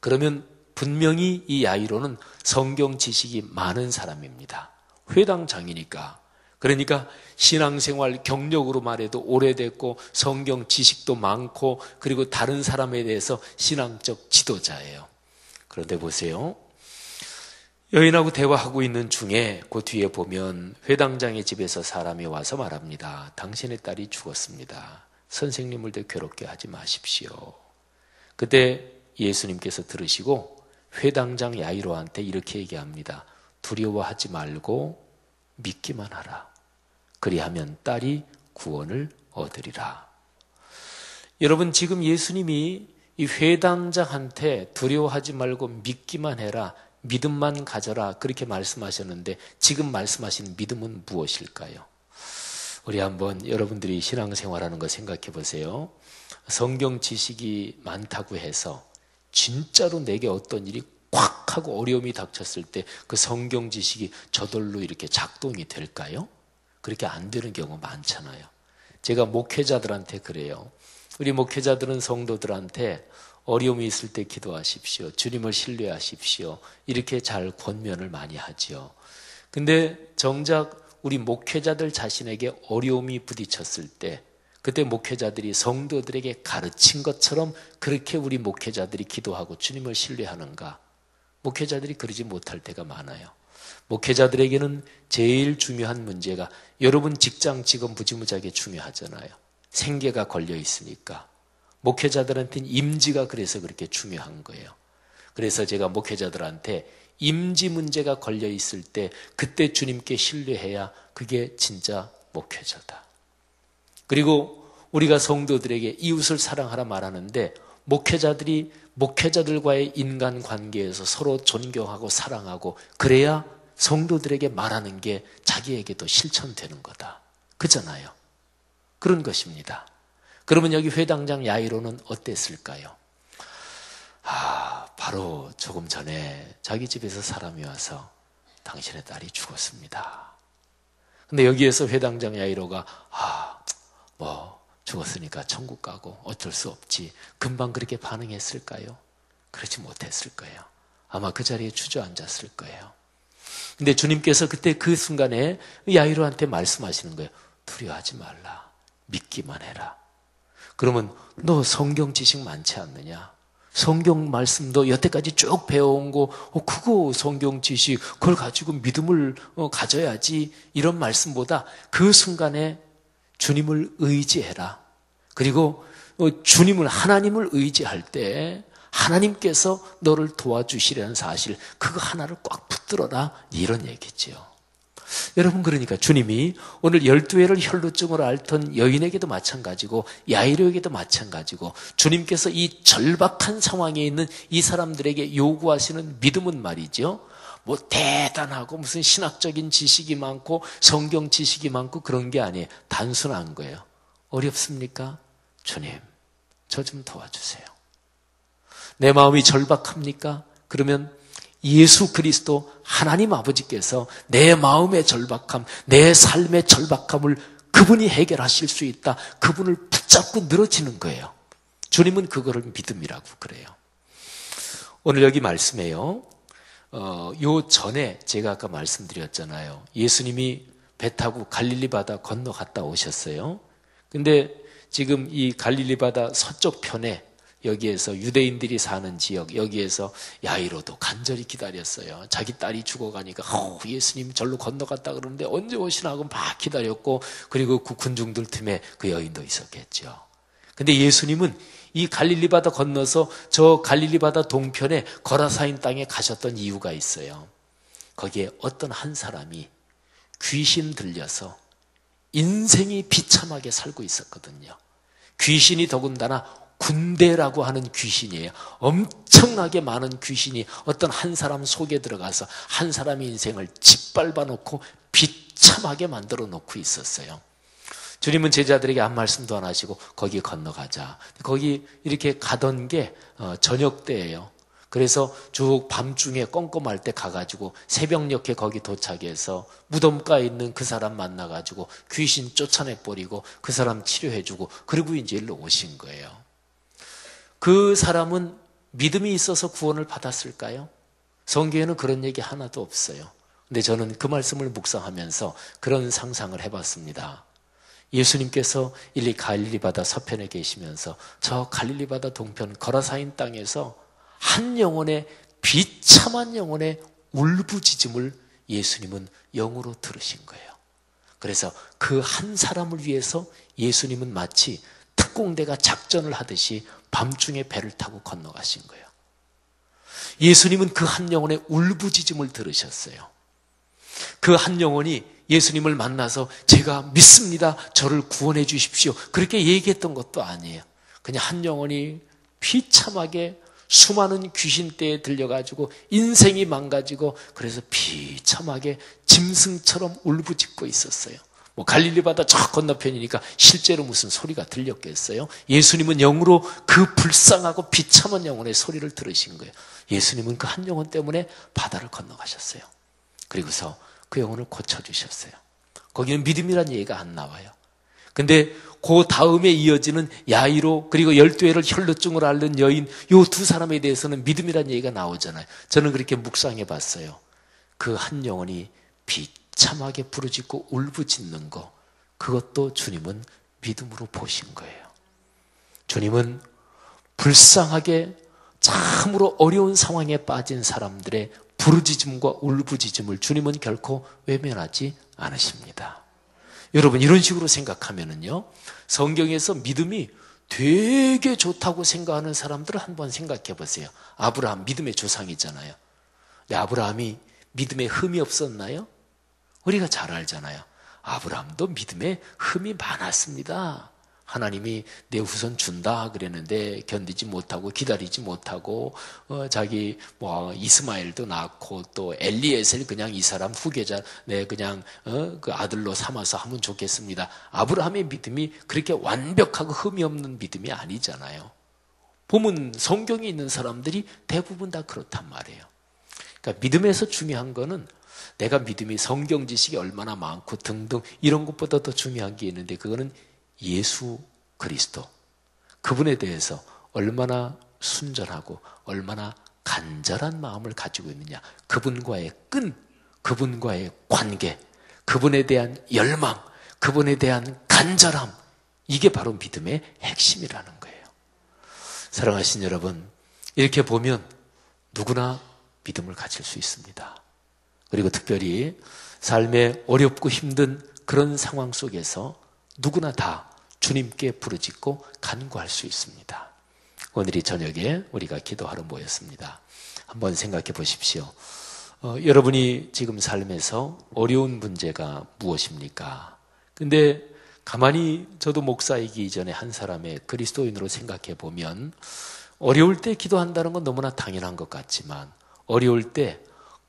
그러면 분명히 이 야이로는 성경 지식이 많은 사람입니다. 회당장이니까. 그러니까 신앙생활 경력으로 말해도 오래됐고, 성경 지식도 많고, 그리고 다른 사람에 대해서 신앙적 지도자예요. 그런데 보세요. 여인하고 대화하고 있는 중에 그 뒤에 보면 회당장의 집에서 사람이 와서 말합니다. 당신의 딸이 죽었습니다. 선생님을 더 괴롭게 하지 마십시오. 그때 예수님께서 들으시고 회당장 야이로한테 이렇게 얘기합니다. 두려워하지 말고 믿기만 하라. 그리하면 딸이 구원을 얻으리라. 여러분, 지금 예수님이 이 회당장한테 두려워하지 말고 믿기만 해라, 믿음만 가져라, 그렇게 말씀하셨는데, 지금 말씀하신 믿음은 무엇일까요? 우리 한번 여러분들이 신앙생활하는 거 생각해 보세요. 성경 지식이 많다고 해서 진짜로 내게 어떤 일이 꽉 하고 어려움이 닥쳤을 때 그 성경 지식이 저절로 이렇게 작동이 될까요? 그렇게 안 되는 경우 많잖아요. 제가 목회자들한테 그래요. 우리 목회자들은 성도들한테 어려움이 있을 때 기도하십시오. 주님을 신뢰하십시오. 이렇게 잘 권면을 많이 하지요. 근데 정작 우리 목회자들 자신에게 어려움이 부딪혔을 때, 그때 목회자들이 성도들에게 가르친 것처럼 그렇게 우리 목회자들이 기도하고 주님을 신뢰하는가? 목회자들이 그러지 못할 때가 많아요. 목회자들에게는 제일 중요한 문제가, 여러분 직장 직업 무지무지하게 중요하잖아요. 생계가 걸려 있으니까. 목회자들한테는 임지가 그래서 그렇게 중요한 거예요. 그래서 제가 목회자들한테 임지 문제가 걸려 있을 때 그때 주님께 신뢰해야 그게 진짜 목회자다. 그리고 우리가 성도들에게 이웃을 사랑하라 말하는데, 목회자들이 목회자들과의 인간관계에서 서로 존경하고 사랑하고, 그래야 성도들에게 말하는 게 자기에게도 실천되는 거다. 그잖아요. 그런 것입니다. 그러면 여기 회당장 야이로는 어땠을까요? 바로 조금 전에 자기 집에서 사람이 와서 당신의 딸이 죽었습니다. 근데 여기에서 회당장 야이로가 죽었으니까 천국 가고 어쩔 수 없지, 금방 그렇게 반응했을까요? 그렇지 못했을 거예요. 아마 그 자리에 주저앉았을 거예요. 근데 주님께서 그때 그 순간에 야이로한테 말씀하시는 거예요. 두려워하지 말라. 믿기만 해라. 그러면 너 성경 지식 많지 않느냐? 성경 말씀도 여태까지 쭉 배워온 거, 그거 성경 지식, 그걸 가지고 믿음을 가져야지. 이런 말씀보다 그 순간에 주님을 의지해라. 그리고 주님을, 하나님을 의지할 때 하나님께서 너를 도와주시려는 사실, 그거 하나를 꽉 붙들어라. 이런 얘기죠. 여러분, 그러니까 주님이 오늘 12회를 혈루증으로 앓던 여인에게도 마찬가지고 야이로에게도 마찬가지고 주님께서 이 절박한 상황에 있는 이 사람들에게 요구하시는 믿음은 말이죠, 뭐 대단하고 무슨 신학적인 지식이 많고 성경 지식이 많고 그런 게 아니에요. 단순한 거예요. 어렵습니까? 주님, 저 좀 도와주세요. 내 마음이 절박합니까? 그러면 예수 그리스도 하나님 아버지께서 내 마음의 절박함, 내 삶의 절박함을 그분이 해결하실 수 있다. 그분을 붙잡고 늘어지는 거예요. 주님은 그거를 믿음이라고 그래요. 오늘 여기 말씀에요, 요 전에 제가 아까 말씀드렸잖아요. 예수님이 배 타고 갈릴리 바다 건너갔다 오셨어요. 근데 지금 이 갈릴리 바다 서쪽 편에, 여기에서 유대인들이 사는 지역, 여기에서 야이로도 간절히 기다렸어요. 자기 딸이 죽어가니까 예수님 절로 건너갔다 그러는데 언제 오시나 하고 막 기다렸고, 그리고 그 군중들 틈에 그 여인도 있었겠죠. 근데 예수님은 이 갈릴리 바다 건너서 저 갈릴리 바다 동편에 거라사인 땅에 가셨던 이유가 있어요. 거기에 어떤 한 사람이 귀신 들려서 인생이 비참하게 살고 있었거든요. 귀신이 더군다나 군대라고 하는 귀신이에요. 엄청나게 많은 귀신이 어떤 한 사람 속에 들어가서 한 사람의 인생을 짓밟아 놓고 비참하게 만들어 놓고 있었어요. 주님은 제자들에게 아무 말씀도 안 하시고 거기 건너가자. 거기 이렇게 가던 게 저녁 때예요. 그래서 쭉 밤중에 껌껌할 때 가가지고 새벽녘에 거기 도착해서 무덤가에 있는 그 사람 만나가지고 귀신 쫓아내버리고 그 사람 치료해주고, 그리고 이제 일로 오신 거예요. 그 사람은 믿음이 있어서 구원을 받았을까요? 성경에는 그런 얘기 하나도 없어요. 근데 저는 그 말씀을 묵상하면서 그런 상상을 해봤습니다. 예수님께서 이 갈릴리 바다 서편에 계시면서 저 갈릴리 바다 동편 거라사인 땅에서 한 영혼의, 비참한 영혼의 울부짖음을 예수님은 영으로 들으신 거예요. 그래서 그 한 사람을 위해서 예수님은 마치 특공대가 작전을 하듯이 밤중에 배를 타고 건너가신 거예요. 예수님은 그 한 영혼의 울부짖음을 들으셨어요. 그 한 영혼이 예수님을 만나서 제가 믿습니다, 저를 구원해 주십시오, 그렇게 얘기했던 것도 아니에요. 그냥 한 영혼이 비참하게 수많은 귀신떼에 들려가지고 인생이 망가지고 그래서 비참하게 짐승처럼 울부짖고 있었어요. 뭐 갈릴리 바다 저 건너편이니까 실제로 무슨 소리가 들렸겠어요? 예수님은 영으로 그 불쌍하고 비참한 영혼의 소리를 들으신 거예요. 예수님은 그 한 영혼 때문에 바다를 건너가셨어요. 그리고서 그 영혼을 고쳐주셨어요. 거기는 믿음이란 얘기가 안 나와요. 근데 그 다음에 이어지는 야이로, 그리고 12회를 혈루증으로 앓는 여인, 요 두 사람에 대해서는 믿음이란 얘기가 나오잖아요. 저는 그렇게 묵상해 봤어요. 그 한 영혼이 비참하게 부르짖고 울부짖는 거, 그것도 주님은 믿음으로 보신 거예요. 주님은 불쌍하게 참으로 어려운 상황에 빠진 사람들의 부르짖음과 울부짖음을 주님은 결코 외면하지 않으십니다. 여러분, 이런 식으로 생각하면은요, 성경에서 믿음이 되게 좋다고 생각하는 사람들을 한번 생각해 보세요. 아브라함, 믿음의 조상이잖아요. 근데 아브라함이 믿음에 흠이 없었나요? 우리가 잘 알잖아요. 아브라함도 믿음에 흠이 많았습니다. 하나님이 내 후손 준다 그랬는데 견디지 못하고 기다리지 못하고 자기 이스마엘도 낳고 또 엘리에셀 그냥 이 사람 후계자 그냥 그 아들로 삼아서 하면 좋겠습니다. 아브라함의 믿음이 그렇게 완벽하고 흠이 없는 믿음이 아니잖아요. 보면 성경에 있는 사람들이 대부분 다 그렇단 말이에요. 그러니까 믿음에서 중요한 거는 내가 믿음이 성경 지식이 얼마나 많고 등등 이런 것보다 더 중요한 게 있는데, 그거는 예수 그리스도, 그분에 대해서 얼마나 순전하고 얼마나 간절한 마음을 가지고 있느냐, 그분과의 끈, 그분과의 관계, 그분에 대한 열망, 그분에 대한 간절함, 이게 바로 믿음의 핵심이라는 거예요. 사랑하신 여러분, 이렇게 보면 누구나 믿음을 가질 수 있습니다. 그리고 특별히 삶의 어렵고 힘든 그런 상황 속에서 누구나 다 주님께 부르짖고 간구할 수 있습니다. 오늘 이 저녁에 우리가 기도하러 모였습니다. 한번 생각해 보십시오. 여러분이 지금 삶에서 어려운 문제가 무엇입니까? 근데 가만히 저도 목사이기 이전에 한 사람의 그리스도인으로 생각해 보면 어려울 때 기도한다는 건 너무나 당연한 것 같지만 어려울 때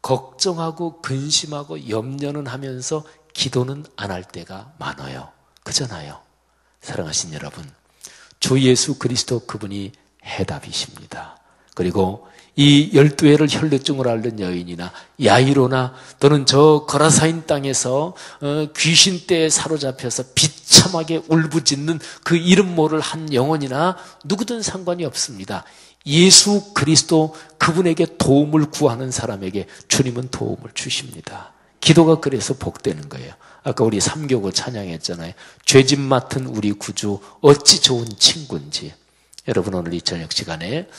걱정하고 근심하고 염려는 하면서 기도는 안 할 때가 많아요. 그잖아요. 사랑하신 여러분, 주 예수 그리스도 그분이 해답이십니다. 그리고 이 12회를 혈루증을 앓는 여인이나 야이로나 또는 저 거라사인 땅에서 귀신떼에 사로잡혀서 비참하게 울부짖는 그 이름 모를 한 영혼이나 누구든 상관이 없습니다. 예수 그리스도 그분에게 도움을 구하는 사람에게 주님은 도움을 주십니다. 기도가 그래서 복되는 거예요. 아까 우리 3교구 찬양했잖아요. 죄짐 맡은 우리 구주 어찌 좋은 친구인지. 여러분 오늘 이 저녁 시간에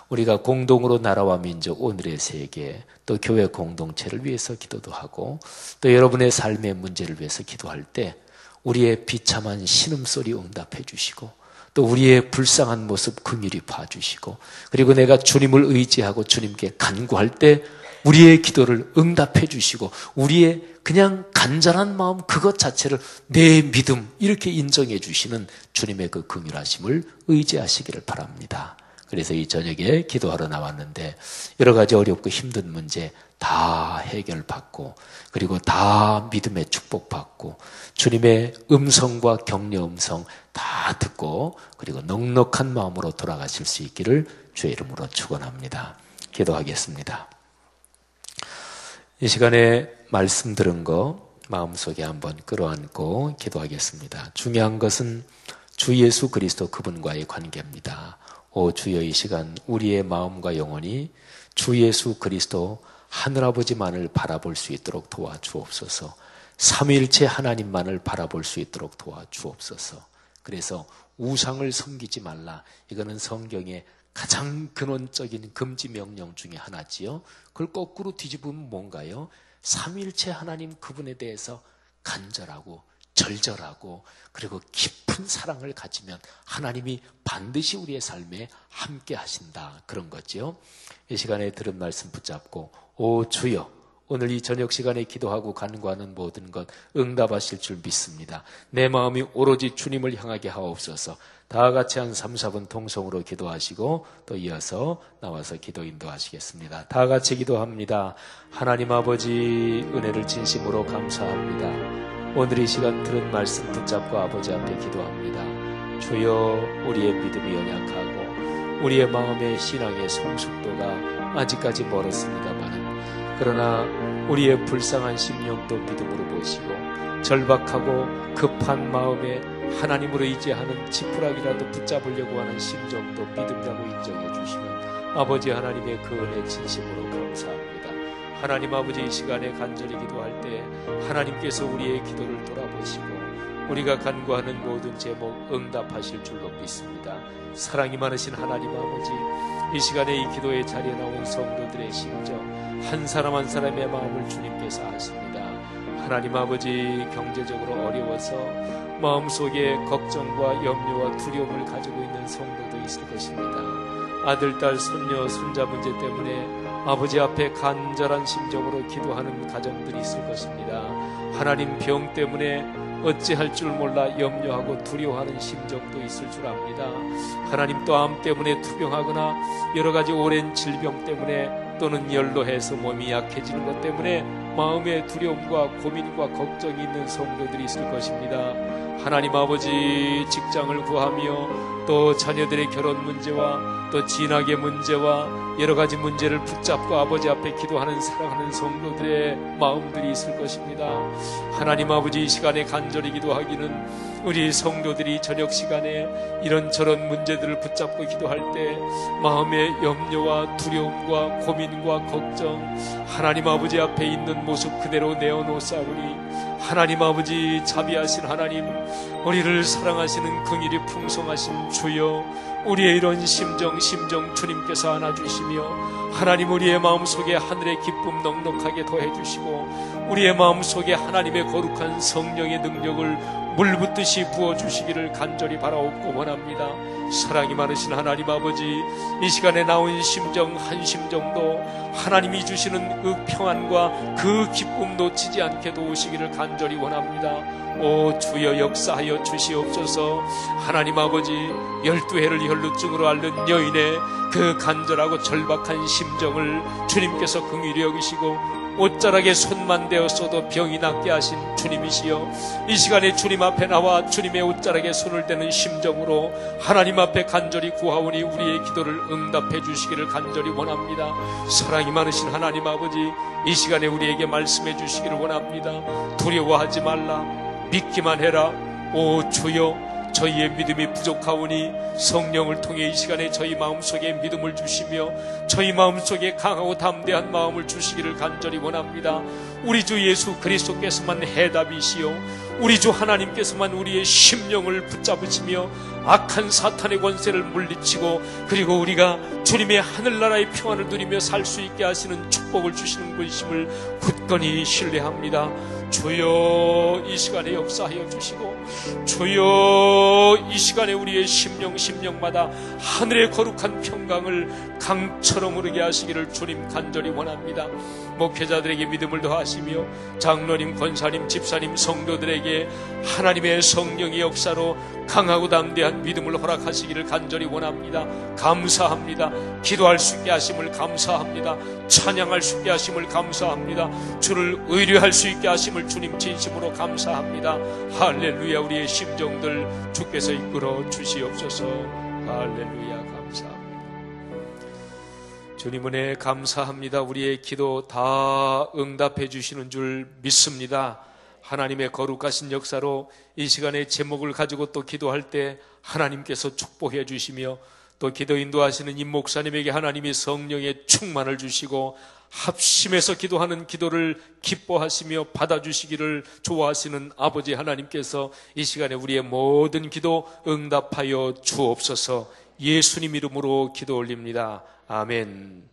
우리가 공동으로 나라와 민족, 오늘의 세계, 또 교회 공동체를 위해서 기도도 하고 또 여러분의 삶의 문제를 위해서 기도할 때 우리의 비참한 신음소리 응답해 주시고 또 우리의 불쌍한 모습 긍휼히 봐주시고 그리고 내가 주님을 의지하고 주님께 간구할 때 우리의 기도를 응답해 주시고 우리의 그냥 간절한 마음 그것 자체를 내 믿음 이렇게 인정해 주시는 주님의 그 긍휼하심을 의지하시기를 바랍니다. 그래서 이 저녁에 기도하러 나왔는데 여러 가지 어렵고 힘든 문제 다 해결받고 그리고 다 믿음의 축복받고 주님의 음성과 격려 음성 다 듣고 그리고 넉넉한 마음으로 돌아가실 수 있기를 주의 이름으로 축원합니다. 기도하겠습니다. 이 시간에 말씀 들은 거 마음속에 한번 끌어안고 기도하겠습니다. 중요한 것은 주 예수 그리스도 그분과의 관계입니다. 오 주여 이 시간 우리의 마음과 영혼이 주 예수 그리스도 하늘아버지만을 바라볼 수 있도록 도와주옵소서. 삼위일체 하나님만을 바라볼 수 있도록 도와주옵소서. 그래서 우상을 섬기지 말라. 이거는 성경의 가장 근원적인 금지 명령 중에 하나지요. 그걸 거꾸로 뒤집으면 뭔가요? 삼위일체 하나님 그분에 대해서 간절하고 절절하고 그리고 깊은 사랑을 가지면 하나님이 반드시 우리의 삶에 함께 하신다. 그런 거죠. 이 시간에 들은 말씀 붙잡고 오 주여 오늘 이 저녁 시간에 기도하고 간구하는 모든 것 응답하실 줄 믿습니다. 내 마음이 오로지 주님을 향하게 하옵소서. 다 같이 한 3, 4분 통성으로 기도하시고 또 이어서 나와서 기도 인도하시겠습니다. 다 같이 기도합니다. 하나님 아버지 은혜를 진심으로 감사합니다. 오늘 이 시간 들은 말씀 붙잡고 아버지 앞에 기도합니다. 주여 우리의 믿음이 연약하고 우리의 마음의 신앙의 성숙도가 아직까지 멀었습니다만 그러나 우리의 불쌍한 심령도 믿음으로 보시고 절박하고 급한 마음에 하나님으로 의지하는 지푸라기라도 붙잡으려고 하는 심정도 믿음이라고 인정해 주시면 아버지 하나님의 그 은혜 진심으로 감사합니다. 하나님 아버지 이 시간에 간절히 기도할 때 하나님께서 우리의 기도를 돌아보시고 우리가 간구하는 모든 제목 응답하실 줄로 믿습니다. 사랑이 많으신 하나님 아버지 이 시간에 이 기도의 자리에 나온 성도들의 심정 한 사람 한 사람의 마음을 주님께서 아십니다. 하나님 아버지 경제적으로 어려워서 마음속에 걱정과 염려와 두려움을 가지고 있는 성도도 있을 것입니다. 아들, 딸, 손녀, 손자 문제 때문에 아버지 앞에 간절한 심정으로 기도하는 가정들이 있을 것입니다. 하나님 병 때문에 어찌할 줄 몰라 염려하고 두려워하는 심정도 있을 줄 압니다. 하나님 또 암 때문에 투병하거나 여러 가지 오랜 질병 때문에 또는 연로해서 몸이 약해지는 것 때문에 마음의 두려움과 고민과 걱정이 있는 성도들이 있을 것입니다. 하나님 아버지 직장을 구하며 또 자녀들의 결혼 문제와 또 진학의 문제와 여러 가지 문제를 붙잡고 아버지 앞에 기도하는 사랑하는 성도들의 마음들이 있을 것입니다. 하나님 아버지, 이 시간에 간절히 기도하기는 우리 성도들이 저녁 시간에 이런저런 문제들을 붙잡고 기도할 때 마음의 염려와 두려움과 고민과 걱정, 하나님 아버지 앞에 있는 모습 그대로 내어놓사오니 하나님 아버지, 자비하신 하나님, 우리를 사랑하시는 긍휼이 풍성하신 주여, 우리의 이런 심정 주님께서 안아주시며 하나님, 우리의 마음속에 하늘의 기쁨 넉넉하게 더해주시고 우리의 마음속에 하나님의 거룩한 성령의 능력을 물붓듯이 부어주시기를 간절히 바라옵고 원합니다. 사랑이 많으신 하나님 아버지, 이 시간에 나온 심정 한 심정도 하나님이 주시는 그 평안과 그 기쁨 놓치지 않게 도우시기를 간절히 원합니다. 오 주여, 역사하여 주시옵소서. 하나님 아버지, 12해를 혈루증으로 앓는 여인의 그 간절하고 절박한 심정을 주님께서 긍휼히 여기시고 옷자락에 손만 대었어도 병이 낫게 하신 주님이시여, 이 시간에 주님 앞에 나와 주님의 옷자락에 손을 대는 심정으로 하나님 앞에 간절히 구하오니 우리의 기도를 응답해 주시기를 간절히 원합니다. 사랑이 많으신 하나님 아버지, 이 시간에 우리에게 말씀해 주시기를 원합니다. 두려워하지 말라, 믿기만 해라. 오 주여, 저희의 믿음이 부족하오니 성령을 통해 이 시간에 저희 마음속에 믿음을 주시며 저희 마음속에 강하고 담대한 마음을 주시기를 간절히 원합니다. 우리 주 예수 그리스도께서만 해답이시오, 우리 주 하나님께서만 우리의 심령을 붙잡으시며 악한 사탄의 권세를 물리치고 그리고 우리가 주님의 하늘나라의 평안을 누리며 살 수 있게 하시는 축복을 주시는 분이심을 굳건히 신뢰합니다. 주여, 이 시간에 역사하여 주시고 주여, 이 시간에 우리의 심령마다 하늘의 거룩한 평강을 강처럼 흐르게 하시기를 주님 간절히 원합니다. 목회자들에게 믿음을 더하시며 장로님, 권사님, 집사님, 성도들에게 하나님의 성령의 역사로 강하고 담대한 믿음을 허락하시기를 간절히 원합니다. 감사합니다. 기도할 수 있게 하심을 감사합니다. 찬양할 수 있게 하심을 감사합니다. 주를 의뢰할 수 있게 하심을 주님 진심으로 감사합니다. 할렐루야. 우리의 심정들 주께서 이끌어 주시옵소서. 할렐루야. 감사합니다. 주님 은혜 감사합니다. 우리의 기도 다 응답해 주시는 줄 믿습니다. 하나님의 거룩하신 역사로 이 시간에 제목을 가지고 또 기도할 때 하나님께서 축복해 주시며 또 기도 인도하시는 임 목사님에게 하나님이 성령의 충만을 주시고 합심해서 기도하는 기도를 기뻐하시며 받아주시기를 좋아하시는 아버지 하나님께서 이 시간에 우리의 모든 기도 응답하여 주옵소서. 예수님 이름으로 기도 올립니다. 아멘.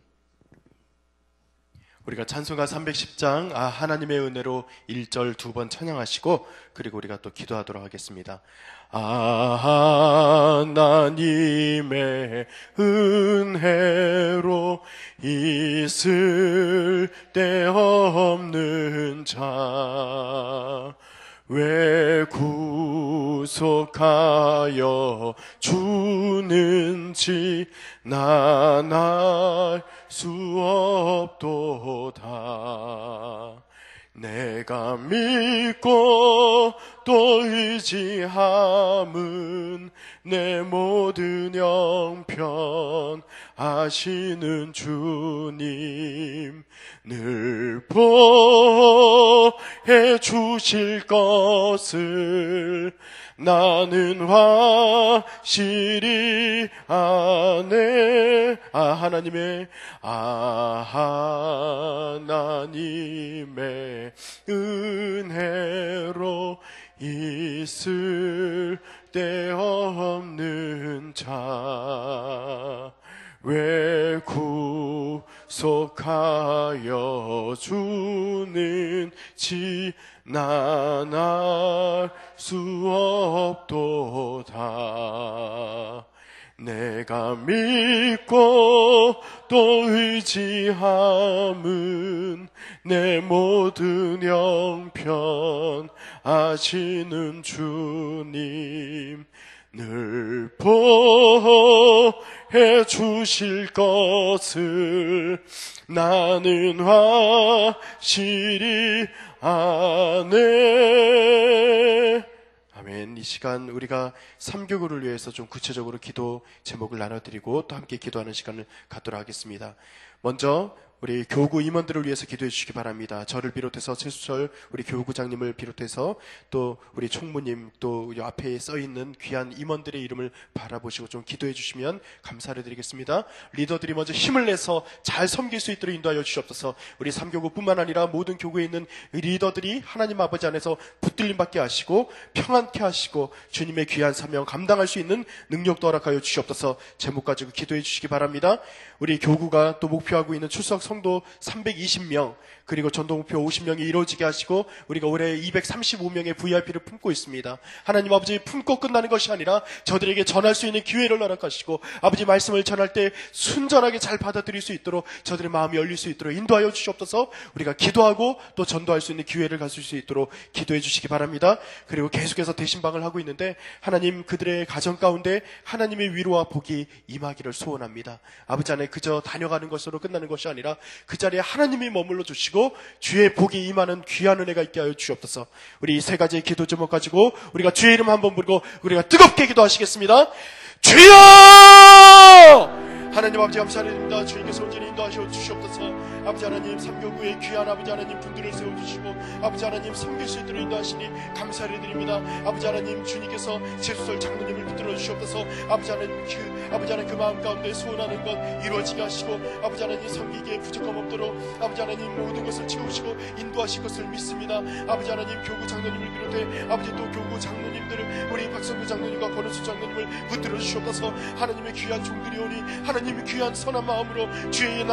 우리가 찬송가 310장 하나님의 은혜로 1절 2번 찬양하시고 그리고 우리가 또 기도하도록 하겠습니다. 하나님의 은혜로 있을 데 없는 자 왜 구속하여 주는지 난 알 수 없도다. 내가 믿고 또 의지함은 내 모든 형편 아시는 주님 늘 보해 주실 것을 나는 확실히 아네. 하나님의 은혜로 있을 데 없는 자 왜 구속하여 주는지 난 알 수 없도다. 내가 믿고 또 의지함은 내 모든 형편 아시는 주님 늘 보해 주실 것을 나는 확실히 아네. 아멘. 이 시간 우리가 삼교구를 위해서 좀 구체적으로 기도 제목을 나눠드리고 또 함께 기도하는 시간을 갖도록 하겠습니다. 먼저 우리 교구 임원들을 위해서 기도해 주시기 바랍니다. 저를 비롯해서 최수철 우리 교구장님을 비롯해서 또 우리 총무님 또 앞에 써있는 귀한 임원들의 이름을 바라보시고 좀 기도해 주시면 감사를 드리겠습니다. 리더들이 먼저 힘을 내서 잘 섬길 수 있도록 인도하여 주시옵소서. 우리 삼교구뿐만 아니라 모든 교구에 있는 리더들이 하나님 아버지 안에서 붙들림 받게 하시고 평안케 하시고 주님의 귀한 사명 감당할 수 있는 능력도 허락하여 주시옵소서. 제목 가지고 기도해 주시기 바랍니다. 우리 교구가 또 목표하고 있는 출석 성도 320명 그리고 전도 목표 50명이 이루어지게 하시고 우리가 올해 235명의 VIP를 품고 있습니다. 하나님 아버지 품고 끝나는 것이 아니라 저들에게 전할 수 있는 기회를 허락하시고 아버지 말씀을 전할 때 순전하게 잘 받아들일 수 있도록 저들의 마음이 열릴 수 있도록 인도하여 주시옵소서. 우리가 기도하고 또 전도할 수 있는 기회를 가질 수 있도록 기도해 주시기 바랍니다. 그리고 계속해서 대신방을 하고 있는데 하나님 그들의 가정 가운데 하나님의 위로와 복이 임하기를 소원합니다. 아버지 안에 그저 다녀가는 것으로 끝나는 것이 아니라 그 자리에 하나님이 머물러 주시고 주의 복이 임하는 귀한 은혜가 있게 하여 주옵소서. 우리 이 세 가지의 기도 제목 가지고 우리가 주의 이름 한번 부르고 우리가 뜨겁게 기도하시겠습니다. 주여! 하나님 아버지 감사드립니다. 주님께서 온전히 인도하셔 주시옵소서. 아버지 하나님 삼교구의 귀한 아버지 하나님 분들을 세워주시고 아버지 하나님 섬길 수 있도록 인도하시니 감사를 드립니다. 아버지 하나님 주님께서 최수철 장로님을 붙들어 주시옵소서. 아버지 하나님 그 마음 가운데 소원하는 것 이루어지게 하시고 아버지 하나님 섬기기에 부족함 없도록 아버지 하나님 모든 것을 채우시고 인도하실 것을 믿습니다. 아버지 하나님 교구 장로님을 비롯해 아버지 또 교구 장로님들을 우리 박성규 장로님과 권은수 장로님을 붙들어 주시옵소서. 하나님의 귀한 종들이 오니 하나님의 귀한 선한 마음으로 주의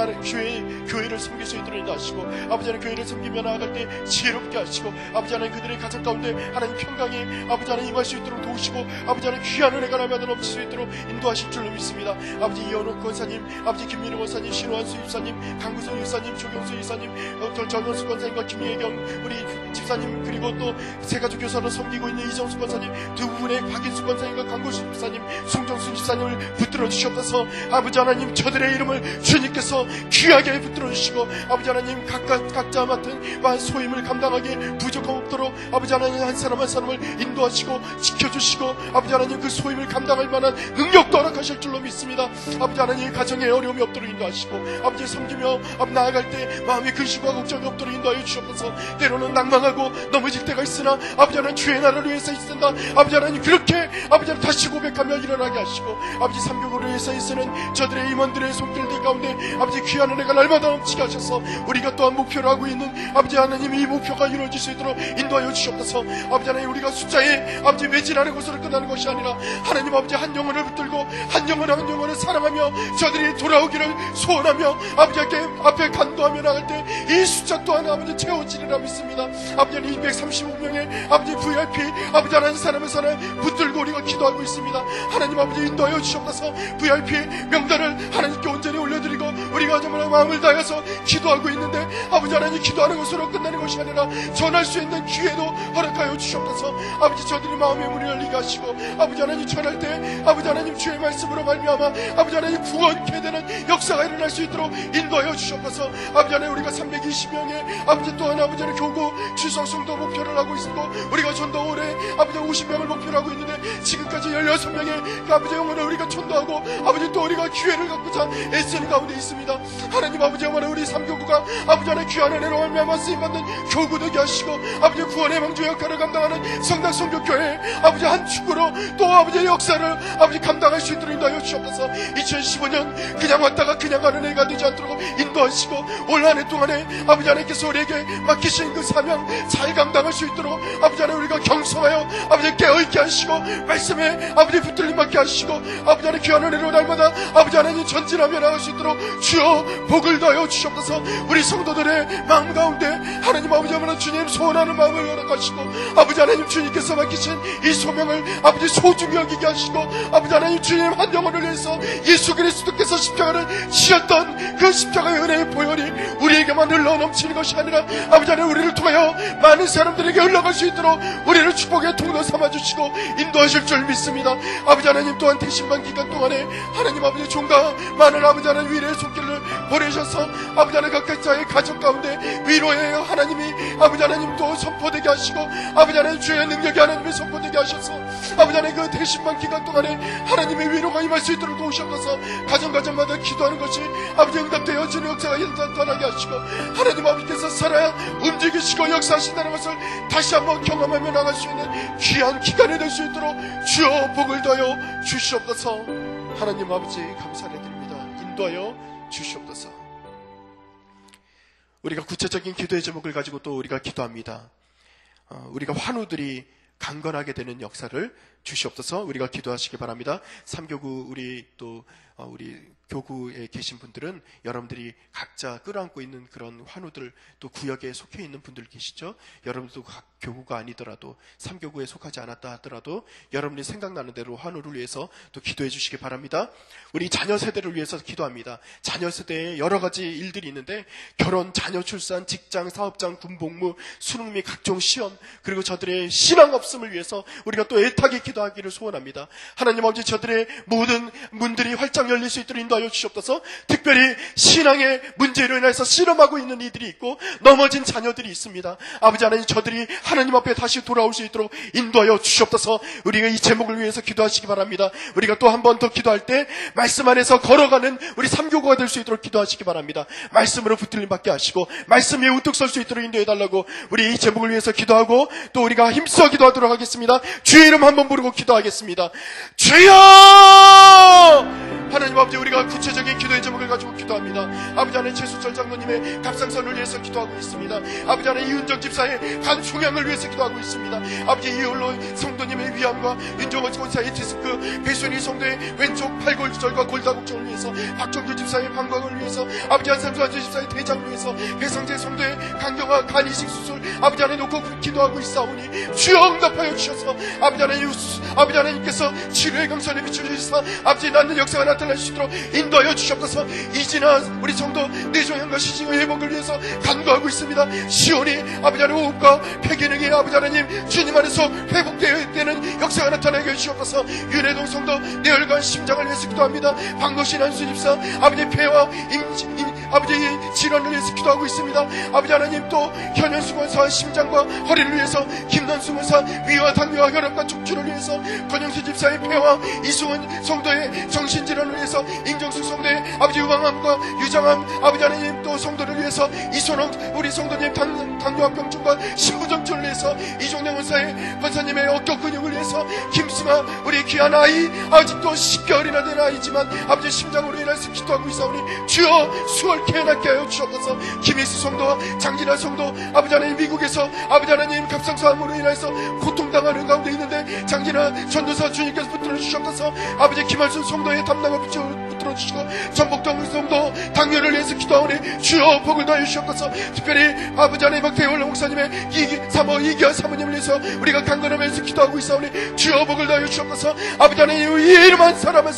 교회를 섬길 수 있도록 인도하시고 아버지 하나님 교회를 섬기며 나아갈 때 지혜롭게 하시고 아버지 하나님 그들의 가정 가운데 하나님 평강에 아버지 하나님 임할 수 있도록 도우시고 아버지 하나님 귀한 은혜가 날마다 넘칠 수 있도록 인도하실 줄로 믿습니다. 아버지 이현욱 권사님 아버지 김민우 권사님 신호한수 집사님 강구선 집사님 조경수 집사님 정현수 권사님과 김예경 우리 집사님 그리고 또 세가족 교사로 섬기고 있는 이정수 권사님 두 분의 박인수 권사님과 강구수 집사님 송정수 집사님을 붙들어 주시옵소서. 아버지 하나님 저들의 이름을 주님께서 귀하게 붙들어 주시고 아버지 하나님 각자 맡은 소임을 감당하기에 부족함 없도록 아버지 하나님 한 사람 한 사람을 인도하시고 지켜주시고 아버지 하나님 그 소임을 감당할 만한 능력도 허락하실 줄로 믿습니다. 아버지 하나님 가정에 어려움이 없도록 인도하시고 아버지 섬기며 나아갈 때 마음의 근심과 걱정이 없도록 인도하여 주옵소서. 때로는 낭망하고 넘어질 때가 있으나 아버지 하나님 주의 나라를 위해서 있습니다. 아버지 하나님 그렇게 아버지 하나님 다시 고백하며 일어나게 하시고 아버지 삼교구를 위해서 있는 저들의 임원들의 손길들 가운데 아버지 귀한 은혜가 날마다 넘치게 하셔서 우리가 또한 목표로 하고 있는 아버지 하나님 이 목표가 이루어질 수 있도록 인도하여 주시옵소서. 아버지 하나님 우리가 숫자에 아버지 매진하는 것으로 끝나는 것이 아니라 하나님 아버지 한 영혼을 붙들고 한 영혼을 사랑하며 저들이 돌아오기를 소원하며 아버지 앞에 간구하며 나갈 때 이 숫자 또한 아버지 채워지리라 믿습니다. 아버지 하나님 235명의 아버지 VIP 아버지 하나님 사람을 붙들고 우리가 기도하고 있습니다. 하나님 아버지 인도하여 주시옵소서. VIP 명단을 하나님께 온전히 올려드리고 우리가 정말 마음을 다해서 기도하고 있는데 아버지 하나님 기도하는 것으로 끝나는 것이 아니라 전할 수 있는 기회도 허락하여 주시옵소서. 아버지 저들의 마음의 문을 열리게 하시고 아버지 하나님 전할 때 아버지 하나님 주의 말씀으로 말미암아 아버지 하나님 구원케 되는 역사가 일어날 수 있도록 인도하여 주시옵소서. 아버지 하나님 우리가 320명의 아버지 또한 아버지 하나님 교구 출석성도 목표를 하고 있고 우리가 전도 올해 아버지 50명을 목표로 하고 있는데 지금까지 16명의 그 아버지 영혼을 우리가 전도하고 아버지 또 우리가 기회를 갖고자 애쓰는 가운데 있습니다. 하나님 아버지 영혼을 우리 삼교구가 아버지 하나님 귀한 은혜로 말미암아 쓰임받는 교구 되게 하시고 아버지 구원의 망주 역할을 감당하는 성당 성교교회 아버지 한 축으로 또 아버지의 역사를 아버지 감당할 수 있도록 인도하여 주옵소서. 2015년 그냥 왔다가 그냥 가는 해가 되지 않도록 인도하시고 올 한 해 동안에 아버지 하나님께서 우리에게 맡기신 그 사명 잘 감당할 수 있도록 아버지 하나님 우리가 경성하여 아버지 깨어있게 하시고 말씀에 아버지 붙들림 받게 하시고 아버지 하나님 귀한 은혜로 날마다 아버지 하나님 전진하며 나갈 수 있도록 주여 복을 더하여 주시옵소서. 우리 성도들의 마음 가운데 하나님 아버지 하나님 주님 소원하는 마음을 허락하시고 아버지 하나님 주님께서 맡기신 이 소명을 아버지 소중히 여기게 하시고 아버지 하나님 주님 한 영혼을 위해서 예수 그리스도께서 십자가를 지었던 그 십자가의 은혜의 보혈이 우리에게만 흘러 넘치는 것이 아니라 아버지 하나님 우리를 통하여 많은 사람들에게 흘러갈 수 있도록 우리를 축복의 통로 삼아주시고 인도하실 줄 믿습니다. 아버지 하나님 또한 대신반 기간 동안에 하나님 아버지 종과 많은 아버지 하나님 위례의 손길을 보내셔서 아버지 하나님 각자의 가정 가운데 위로의 하나님이 아버지 하나님도 선포되게 하시고 아버지 하나님 주의 능력이 하나님의 선포되게 하셔서 아버지 하나님 그 대신만 기간 동안에 하나님의 위로가 임할 수 있도록 도우셔서 가정마다 기도하는 것이 아버지 응답되어 주는 역사가 나타나게 하시고 하나님 아버지께서 살아야 움직이시고 역사하신다는 것을 다시 한번 경험하며 나갈 수 있는 귀한 기간이 될 수 있도록 주여 복을 더하여 주시옵소서. 하나님 아버지 감사를 드립니다. 인도하여 주시옵소서. 우리가 구체적인 기도의 제목을 가지고 또 우리가 기도합니다. 우리가 환우들이 강건하게 되는 역사를 주시옵소서. 우리가 기도하시기 바랍니다. 3교구 우리 교구에 계신 분들은 여러분들이 각자 끌어안고 있는 그런 환우들, 또 구역에 속해 있는 분들 계시죠? 여러분들도 각 교구가 아니더라도 3교구에 속하지 않았다 하더라도 여러분이 생각나는 대로 환우를 위해서 또 기도해 주시기 바랍니다. 우리 자녀 세대를 위해서 기도합니다. 자녀 세대에 여러 가지 일들이 있는데 결혼, 자녀 출산, 직장, 사업장, 군복무, 수능 및 각종 시험, 그리고 저들의 신앙 없음을 위해서 우리가 또 애타게 기도하기를 소원합니다. 하나님 아버지, 저들의 모든 문들이 활짝 열릴 수 있도록 인도하여 주시옵소서. 특별히 신앙의 문제로 인해서 실험하고 있는 이들이 있고 넘어진 자녀들이 있습니다. 아버지 하나님, 저들이 하나님 앞에 다시 돌아올 수 있도록 인도하여 주시옵소서. 우리가 이 제목을 위해서 기도하시기 바랍니다. 우리가 또 한 번 더 기도할 때 말씀 안에서 걸어가는 우리 3교구가 될 수 있도록 기도하시기 바랍니다. 말씀으로 붙들림 받게 하시고 말씀 위에 우뚝 설 수 있도록 인도해달라고 우리 이 제목을 위해서 기도하고 또 우리가 힘써 기도하도록 하겠습니다. 주의 이름 한번 부르고 기도하겠습니다. 주여! 하나님 아버지, 우리가 구체적인 기도의 제목을 가지고 기도합니다. 아버지 하나님, 최수철 장로님의 갑상선을 위해서 기도하고 있습니다. 아버지 하나님, 이은정 집사의 간 종양을 위해서 기도하고 있습니다. 아버지, 이홀로 성도님의 위암과 윤정원 권사의 디스크, 배순희 성도의 왼쪽 팔골절과 골다공증을 위해서, 박정주 집사의 방광을 위해서, 아버지 한삼수 집사의 대장을 위해서, 배성재 성도의 간경화 간 이식 수술 아버지 하나님 놓고 기도하고 있사오니 주여 응답하여 주셔서 아버지 하나님께서 치료의 강선에 비춰주시사 아버지 낫는 역사가 나타날 수 있도록 인도하여 주시옵소서. 이진아 우리 성도 뇌종양과 시신의 회복을 위해서 간구하고 있습니다. 시온이 아버지 하나님 호흡과 폐기능이 아버지 하나님 주님 안에서 회복되어야 되는 역사가 나타나게 해주시옵소서. 윤혜동 성도 뇌혈관 심장을 위해서 기도합니다. 방거신 한수 집사 아버지 폐와 아버지 질환을 위해서 기도하고 있습니다. 아버지 하나님, 또 현현수 권사와 심장과 허리를 위해서, 김난수 권사 위와 당뇨와 혈압과 척추를 위해서, 권영수 집사의 폐와 이수원 성도의 정신질환을 위해서, 임정수 성도의 아버지 유방암과 유장암 아버지 하나님, 또 성도를 위해서, 이선홍 우리 성도님 당뇨합병증과 신부전증을 위해서, 이종영 권사님의 어깨 근육을 위해서, 김승아 우리 귀한 아이 아직도 10개월이나 된 아이지만 아버지 심장으로 인해서 기도하고 있사오니 주여 수월 깨어나게 하여 주옵소서. 김혜수 성도와 장진아 성도 아버지 하나님, 미국에서 아버지 하나님 갑상선암으로 인해서 고통당하는 가운데 있는데 장진아 전도사 주님께서 붙들어 주셨소서. 아버지 김할순 성도의 담당을 붙들어 주시고 전복동 성도 당뇨를 위해서 기도하오니 주여 복을 더하여 주옵소서. 특별히 아버지 하나님 박태월 목사님의 이기현 사모님을 위해서 우리가 강건하면서 기도하고 있사오니 주여 복을 더하여 주옵소서. 아버지 하나님, 이 이름한 사람이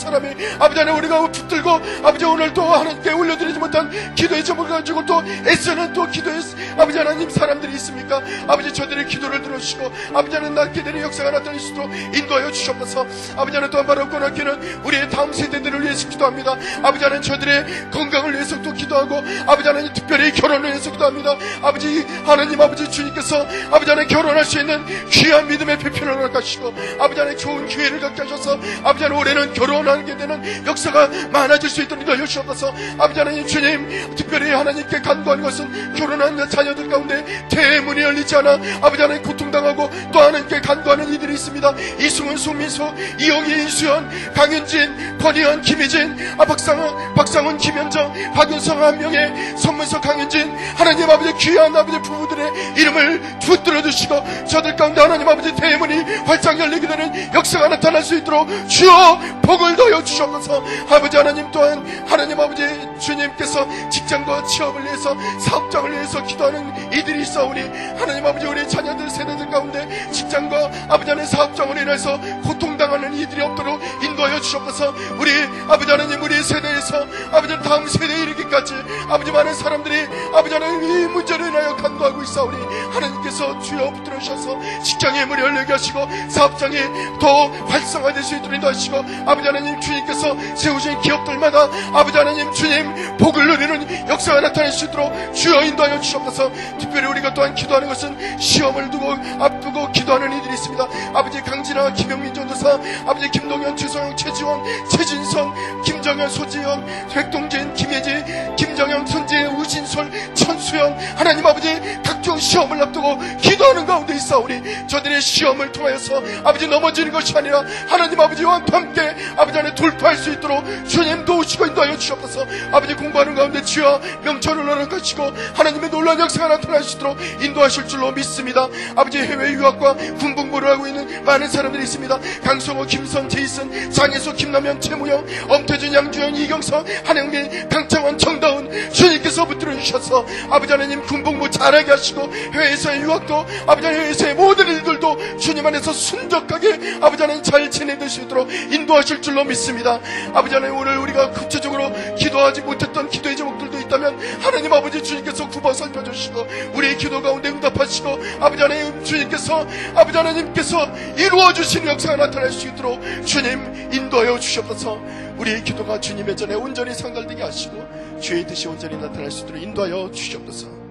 아버지 하나님 우리가 붙들고 아버지 오늘 또 하나님께 올려드리지 못한 기도의 제목을 가지고 또 애쓰는 또 기도의 아버지 하나님 사람들이 있습니까? 아버지 저들의 기도를 들어주시고 아버지 하나님 낫게 되는 역사가 나타날 수 있도록 인도하여 주시옵소서. 아버지 하나님, 또 한 번 없고 낳기는 우리의 다음 세대들을 위해서 기도합니다. 아버지 하나님, 저들의 건강을 위해서 또 기도하고 아버지 하나님 특별히 결혼을 위해서 기도합니다. 아버지 하나님, 아버지 주님께서 아버지 하나님 결혼할 수 있는 귀한 믿음의 배편을 허락하시고 아버지 하나님 좋은 기회를 갖게 하셔서 아버지 하나님 올해는 결혼하게 되는 역사가 많아질 수 있도록 인도하여 주옵소서. 아버지 하나님, 주님 특별히 하나님께 간구하는 것은 결혼한 자녀들 가운데 대문이 열리지 않아 아버지 하나님 고통당하고 또 하나님께 간구하는 이들이 있습니다. 이승훈, 송민수, 이영희, 이수연, 강윤진, 권희연, 김희진, 박상훈, 김현정, 박윤성, 한명의 선문석, 강윤진 하나님 아버지 귀한 아버지 부부들의 이름을 붙들어 주시고 저들 가운데 하나님 아버지 대문이 활짝 열리게 되는 역사가 나타날 수 있도록 주여 복을 더하여 주시옵소서. 아버지 하나님, 또한 하나님 아버지 주님께서 직장과 취업을 위해서 사업장을 위해서 기도하는 이들이 있사오니 하나님 아버지 우리 자녀들 세대들 가운데 직장과 아버지 하나님 사업장으로 인해서 고통당하는 이들이 없도록 인도하여 주시옵소서. 우리 아버지 하나님 우리 세대에서 아버지 하나님 다음 세대에 이르기까지 아버지 많은 사람들이 아버지 하나님 이 문제로 인하여 간구하고 있사오니 하나님께서 주여 붙들어 주셔서 직장의 문을 열리게 하시고 사업장이 더 활성화될 수 있도록 인도하시고 아버지 하나님 주님께서 세우신 기업들마다 아버지 하나님 주님 복을 누리는 역사가 나타낼 수 있도록 주여 인도하여 주시옵소서. 특별히 우리가 또한 기도하는 것은 시험을 두고 앞두고 기도하는 이들이 있습니다. 아버지 강진아 김영민 전도사 아버지 김동현 최소영 최지원 최진성 김정현 소지현 백동진 김예지 김정현 선재 우진솔 천수연 하나님 아버지 각종 시험을 앞두고 기도하는 가운데 있사오니 저들의 시험을 통하여서 아버지 넘어지는 것이 아니라 하나님 아버지와 함께 아버지 안에 돌파할 수 있도록 주님 도우시고 인도하여 주옵소서. 아버지 공부하는 가운데 주여 명철을 얻어가시고 하나님의 놀라운 역사가 나타날 수 있도록 인도하실 줄로 믿습니다. 아버지 해외 유학과 군복무를 하고 있는 많은 사람들이 있습니다. 강성호 김선 제이슨 장혜수 김남현 최무영 엄태준 양주현 이경서 한영민 강창원 정다운 주님께서 붙들어 주셔서 아버지 하나님 군복무 잘하게 하시고 해외에서의 유학도 아버지 하나님 해외에서의 모든 일들도 주님 안에서 순적하게 아버지 하나님 잘 지내실 수 있도록 인도하실 줄로 믿습니다. 아버지 하나님 오늘 우리가 구체적으로 기도하지 못했던 기도의 제목들도 있다면 하나님 아버지 주님께서 굽어 살펴주시고 우리의 기도 가운데 응답하시고 아버지 하나님 주님께서 아버지 하나님께서 이루어주시는 역사가 나타날 수 있도록 주님 인도하여 주시옵소서. 우리의 기도가 주님의 전에 온전히 상달되게 하시고 주의 뜻이 온전히 나타날 수 있도록 인도하여 주시옵소서.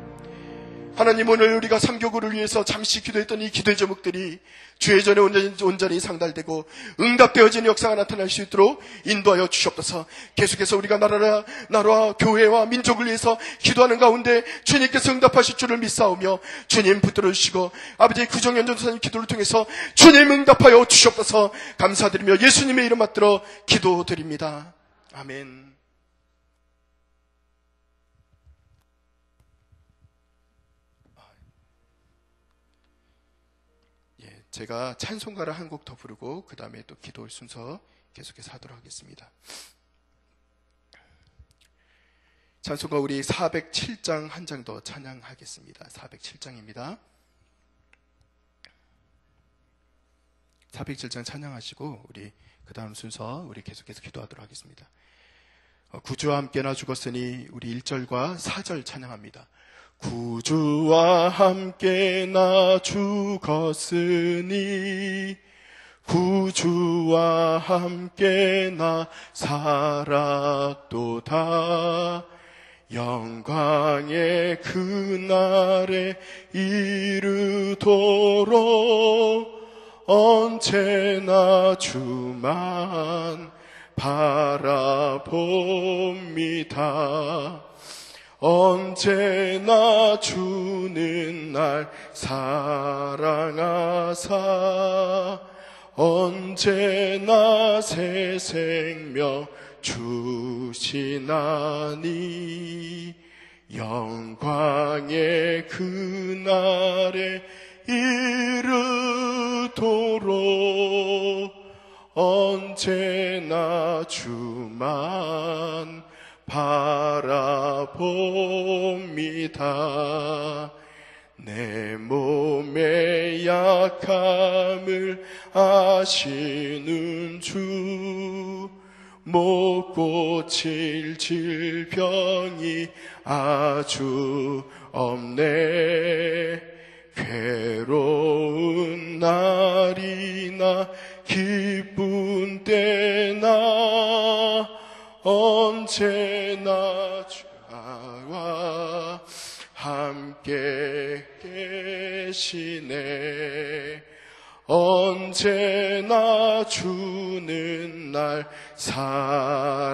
하나님 오늘 우리가 삼교구를 위해서 잠시 기도했던 이 기도의 제목들이 주의 전에 온전히 상달되고 응답되어지는 역사가 나타날 수 있도록 인도하여 주시옵소서. 계속해서 우리가 나라와 교회와 민족을 위해서 기도하는 가운데 주님께서 응답하실 줄을 믿사오며 주님 붙들어 주시고 아버지 구정현 전도사님 기도를 통해서 주님 응답하여 주시옵소서. 감사드리며 예수님의 이름 받들어 기도드립니다. 아멘. 제가 찬송가를 한 곡 더 부르고 그 다음에 또 기도 순서 계속해서 하도록 하겠습니다. 찬송가 우리 407장 한 장 더 찬양하겠습니다. 407장입니다. 407장 찬양하시고 우리 그 다음 순서 우리 계속해서 기도하도록 하겠습니다. 구주와 함께나 죽었으니 우리 1절과 4절 찬양합니다. 구주와 함께 나 죽었으니 구주와 함께 나 살았도다. 영광의 그날에 이르도록 언제나 주만 바라봅니다. 언제나 주는 날 사랑하사 언제나 새 생명 주시나니 영광의 그날에 이르도록 언제나 주만 바라봅니다. 내 몸의 약함을 아시는 주 못 고칠 질병이 아주 없네. 괴로운 날이나 기쁜 때나 언제나 주와 함께 계시네. 언제나 주는 날 사랑하사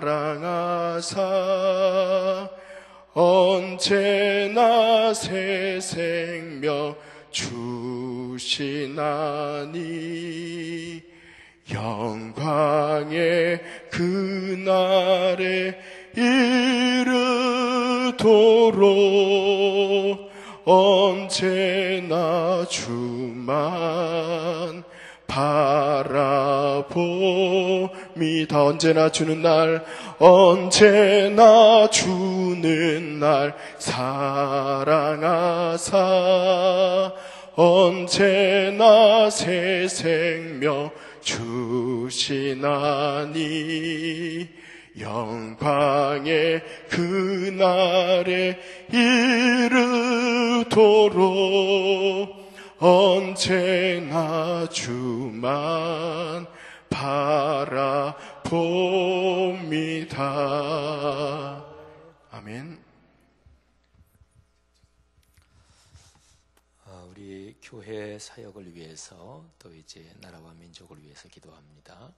언제나 새 생명 주시나니 영광의 그날에 이르도록 언제나 주만 바라봅니다. 언제나 주는 날 언제나 주는 날 사랑하사 언제나 새 생명 주시나니 영광의 그날에 이르도록 언제나 주만 바라봅니다. 아멘. 우리 교회 사역을 위해서 또 이제 나라와 민족을 위해서 기도합니다.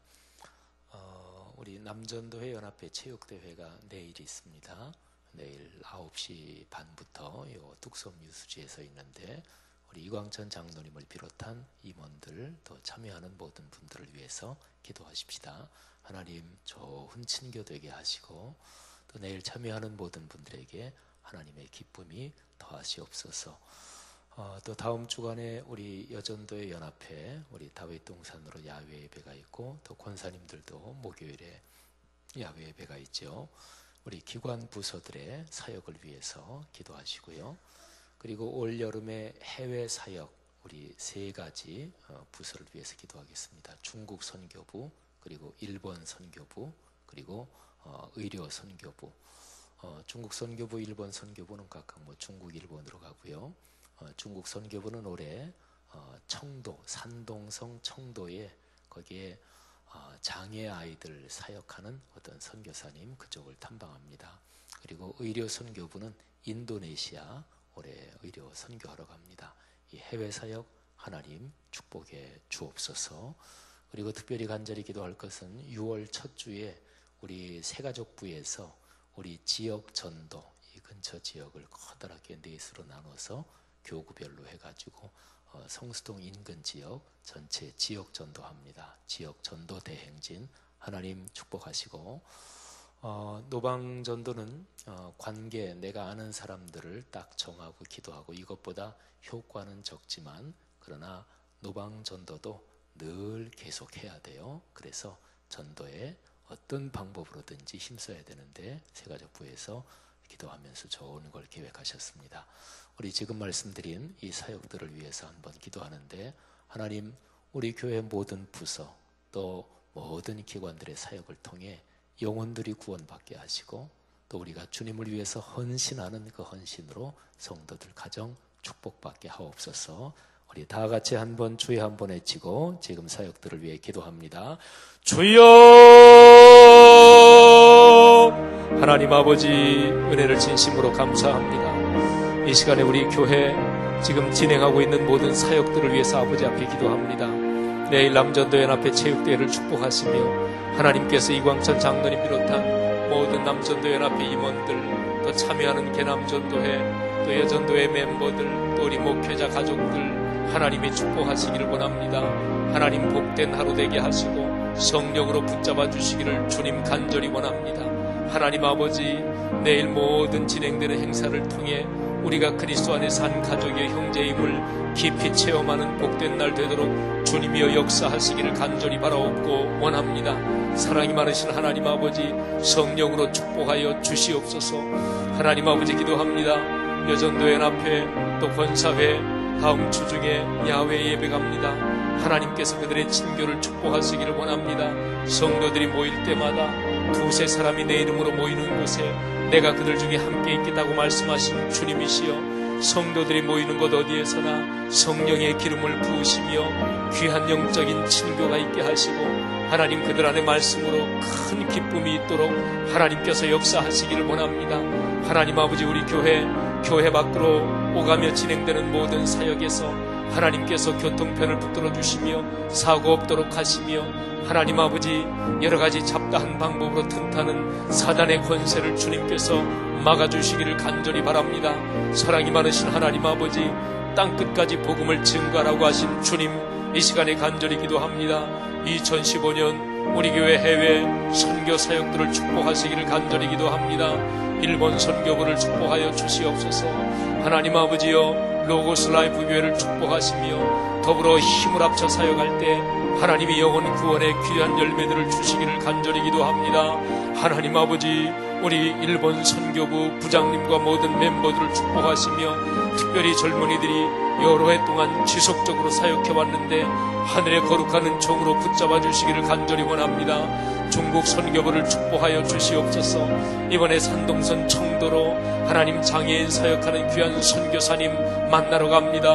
우리 남전도회 연합회 체육대회가 내일 있습니다. 내일 9시 반부터 요 뚝섬 유수지에서 있는데 우리 이광천 장로님을 비롯한 임원들 또 참여하는 모든 분들을 위해서 기도하십시다. 하나님 좋은 친교 되게 하시고 또 내일 참여하는 모든 분들에게 하나님의 기쁨이 더하시옵소서. 또 다음 주간에 우리 여전도의 연합회 우리 다윗동산으로 야외 예배가 있고 또 권사님들도 목요일에 야외 예배가 있죠. 우리 기관 부서들의 사역을 위해서 기도하시고요. 그리고 올 여름에 해외 사역 우리 3가지 부서를 위해서 기도하겠습니다. 중국 선교부, 그리고 일본 선교부, 그리고 의료 선교부. 중국 선교부, 일본 선교부는 각각 중국, 일본으로 가고요. 중국 선교부는 올해 청도, 산동성 청도에 거기에 장애 아이들 사역하는 어떤 선교사님 그쪽을 탐방합니다. 그리고 의료 선교부는 인도네시아 올해 의료 선교하러 갑니다. 이 해외 사역 하나님 축복해 주옵소서. 그리고 특별히 간절히 기도할 것은 6월 첫 주에 우리 새가족부에서 우리 지역 전도, 이 근처 지역을 커다랗게 넷으로 나눠서 교구별로 해가지고 성수동 인근 지역 전체 지역 전도합니다. 지역 전도 대행진 하나님 축복하시고, 노방 전도는 관계 내가 아는 사람들을 딱 정하고 기도하고 이것보다 효과는 적지만 그러나 노방 전도도 늘 계속해야 돼요. 그래서 전도에 어떤 방법으로든지 힘써야 되는데 새가족부에서 기도하면서 좋은 걸 계획하셨습니다. 우리 지금 말씀드린 이 사역들을 위해서 한번 기도하는데 하나님 우리 교회 모든 부서 또 모든 기관들의 사역을 통해 영혼들이 구원받게 하시고 또 우리가 주님을 위해서 헌신하는 그 헌신으로 성도들 가정 축복받게 하옵소서. 우리 다 같이 한번 주의 한번 외치고 지금 사역들을 위해 기도합니다. 주여! 하나님 아버지 은혜를 진심으로 감사합니다. 이 시간에 우리 교회 지금 진행하고 있는 모든 사역들을 위해서 아버지 앞에 기도합니다. 내일 남전도연합회 체육대회를 축복하시며 하나님께서 이광천 장로님 비롯한 모든 남전도연합회 임원들 또 참여하는 개남전도회 또 여전도회 멤버들 또 우리 목회자 가족들 하나님이 축복하시기를 원합니다. 하나님 복된 하루 되게 하시고 성령으로 붙잡아 주시기를 주님 간절히 원합니다. 하나님 아버지 내일 모든 진행되는 행사를 통해 우리가 그리스도 안에서 한 가족의 형제임을 깊이 체험하는 복된 날 되도록 주님이여 역사하시기를 간절히 바라옵고 원합니다. 사랑이 많으신 하나님 아버지 성령으로 축복하여 주시옵소서. 하나님 아버지 기도합니다. 여전도연합회 또 권사회 다음 주 중에 야외 예배 갑니다. 하나님께서 그들의 친교를 축복하시기를 원합니다. 성도들이 모일 때마다 두세 사람이 내 이름으로 모이는 곳에 내가 그들 중에 함께 있겠다고 말씀하신 주님이시여 성도들이 모이는 곳 어디에서나 성령의 기름을 부으시며 귀한 영적인 친교가 있게 하시고 하나님 그들 안에 말씀으로 큰 기쁨이 있도록 하나님께서 역사하시기를 원합니다. 하나님 아버지 우리 교회 밖으로 오가며 진행되는 모든 사역에서 하나님께서 교통편을 붙들어 주시며 사고 없도록 하시며 하나님 아버지 여러가지 잡다한 방법으로 틈타는 사단의 권세를 주님께서 막아주시기를 간절히 바랍니다. 사랑이 많으신 하나님 아버지 땅끝까지 복음을 증거하라고 하신 주님 이 시간에 간절히 기도합니다. 2015년 우리 교회 해외 선교 사역들을 축복하시기를 간절히 기도합니다. 일본 선교부를 축복하여 주시옵소서. 하나님 아버지여 로고스 라이프 교회를 축복하시며 더불어 힘을 합쳐 사역할 때 하나님이 영혼 구원의 귀한 열매들을 주시기를 간절히 기도합니다. 하나님 아버지 우리 일본 선교부 부장님과 모든 멤버들을 축복하시며 특별히 젊은이들이 여러 해 동안 지속적으로 사역해 왔는데 하늘의 거룩한 은총으로 붙잡아 주시기를 간절히 원합니다. 중국 선교부를 축복하여 주시옵소서. 이번에 산동선 청도로 하나님 장애인 사역하는 귀한 선교사님 만나러 갑니다.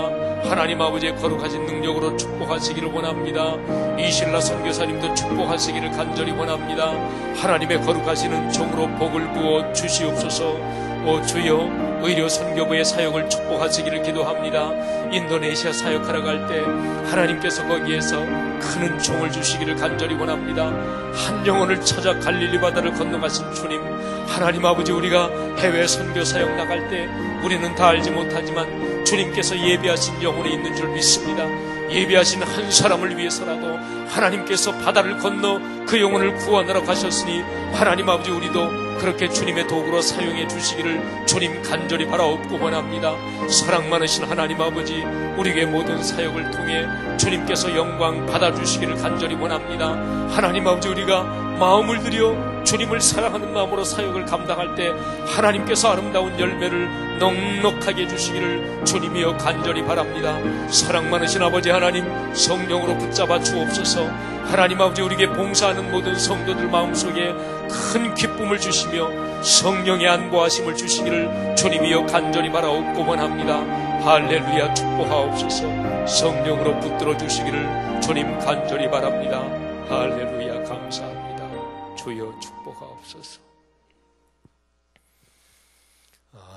하나님 아버지의 거룩하신 능력으로 축복하시기를 원합니다. 이실라 선교사님도 축복하시기를 간절히 원합니다. 하나님의 거룩하신 은총으로 복을 부어 주시옵소서. 오 주여, 의료 선교부의 사역을 축복하시기를 기도합니다. 인도네시아 사역하러 갈 때 하나님께서 거기에서 큰 은총을 주시기를 간절히 원합니다. 한 영혼을 찾아 갈릴리 바다를 건너가신 주님, 하나님 아버지, 우리가 해외 선교 사역 나갈 때 우리는 다 알지 못하지만 주님께서 예비하신 영혼이 있는 줄 믿습니다. 예비하신 한 사람을 위해서라도 하나님께서 바다를 건너 그 영혼을 구원하러 가셨으니 하나님 아버지, 우리도 그렇게 주님의 도구로 사용해 주시기를 주님 간절히 바라옵고 원합니다. 사랑 많으신 하나님 아버지, 우리의 모든 사역을 통해 주님께서 영광 받아주시기를 간절히 원합니다. 하나님 아버지, 우리가 마음을 들여 주님을 사랑하는 마음으로 사역을 감당할 때 하나님께서 아름다운 열매를 넉넉하게 주시기를 주님이여 간절히 바랍니다. 사랑 많으신 아버지 하나님, 성령으로 붙잡아 주옵소서. 하나님 아버지, 우리에게 봉사하는 모든 성도들 마음속에 큰 기쁨을 주시며 성령의 안보하심을 주시기를 주님이여 간절히 바라옵고 원합니다. 할렐루야, 축복하옵소서. 성령으로 붙들어 주시기를 주님 간절히 바랍니다. 할렐루야, 감사합니다. 주여 축복하옵소서.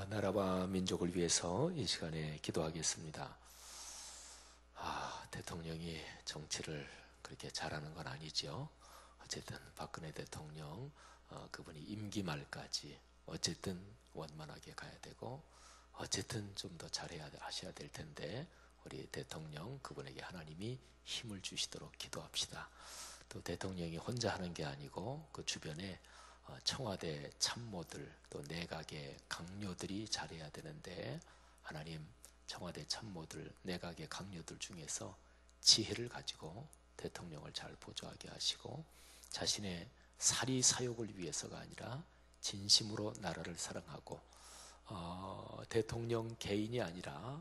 나라와 민족을 위해서 이 시간에 기도하겠습니다. 대통령이 정치를 그렇게 잘하는 건 아니죠. 어쨌든 박근혜 대통령, 그분이 임기 말까지 어쨌든 원만하게 가야 되고, 어쨌든 좀 더 하셔야 될 텐데, 우리 대통령, 그분에게 하나님이 힘을 주시도록 기도합시다. 또 대통령이 혼자 하는 게 아니고 그 주변에 청와대 참모들, 또 내각의 강요들이 잘해야 되는데, 하나님 청와대 참모들, 내각의 강요들 중에서 지혜를 가지고 대통령을 잘 보조하게 하시고, 자신의 사리 사욕을 위해서가 아니라 진심으로 나라를 사랑하고, 대통령 개인이 아니라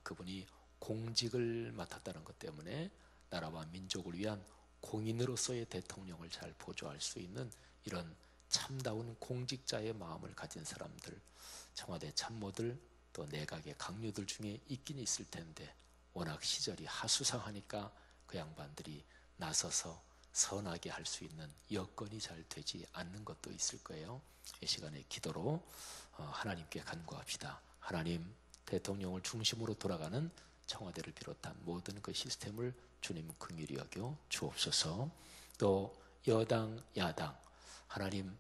그분이 공직을 맡았다는 것 때문에 나라와 민족을 위한 공인으로서의 대통령을 잘 보조할 수 있는 이런 참다운 공직자의 마음을 가진 사람들, 청와대 참모들, 또 내각의 강요들 중에 있긴 있을 텐데, 워낙 시절이 하수상하니까 그 양반들이 나서서 선하게 할 수 있는 여건이 잘 되지 않는 것도 있을 거예요. 이 시간에 기도로 하나님께 간구합시다. 하나님, 대통령을 중심으로 돌아가는 청와대를 비롯한 모든 그 시스템을 주님 긍휼히 여겨 주옵소서. 또 여당, 야당, 하나님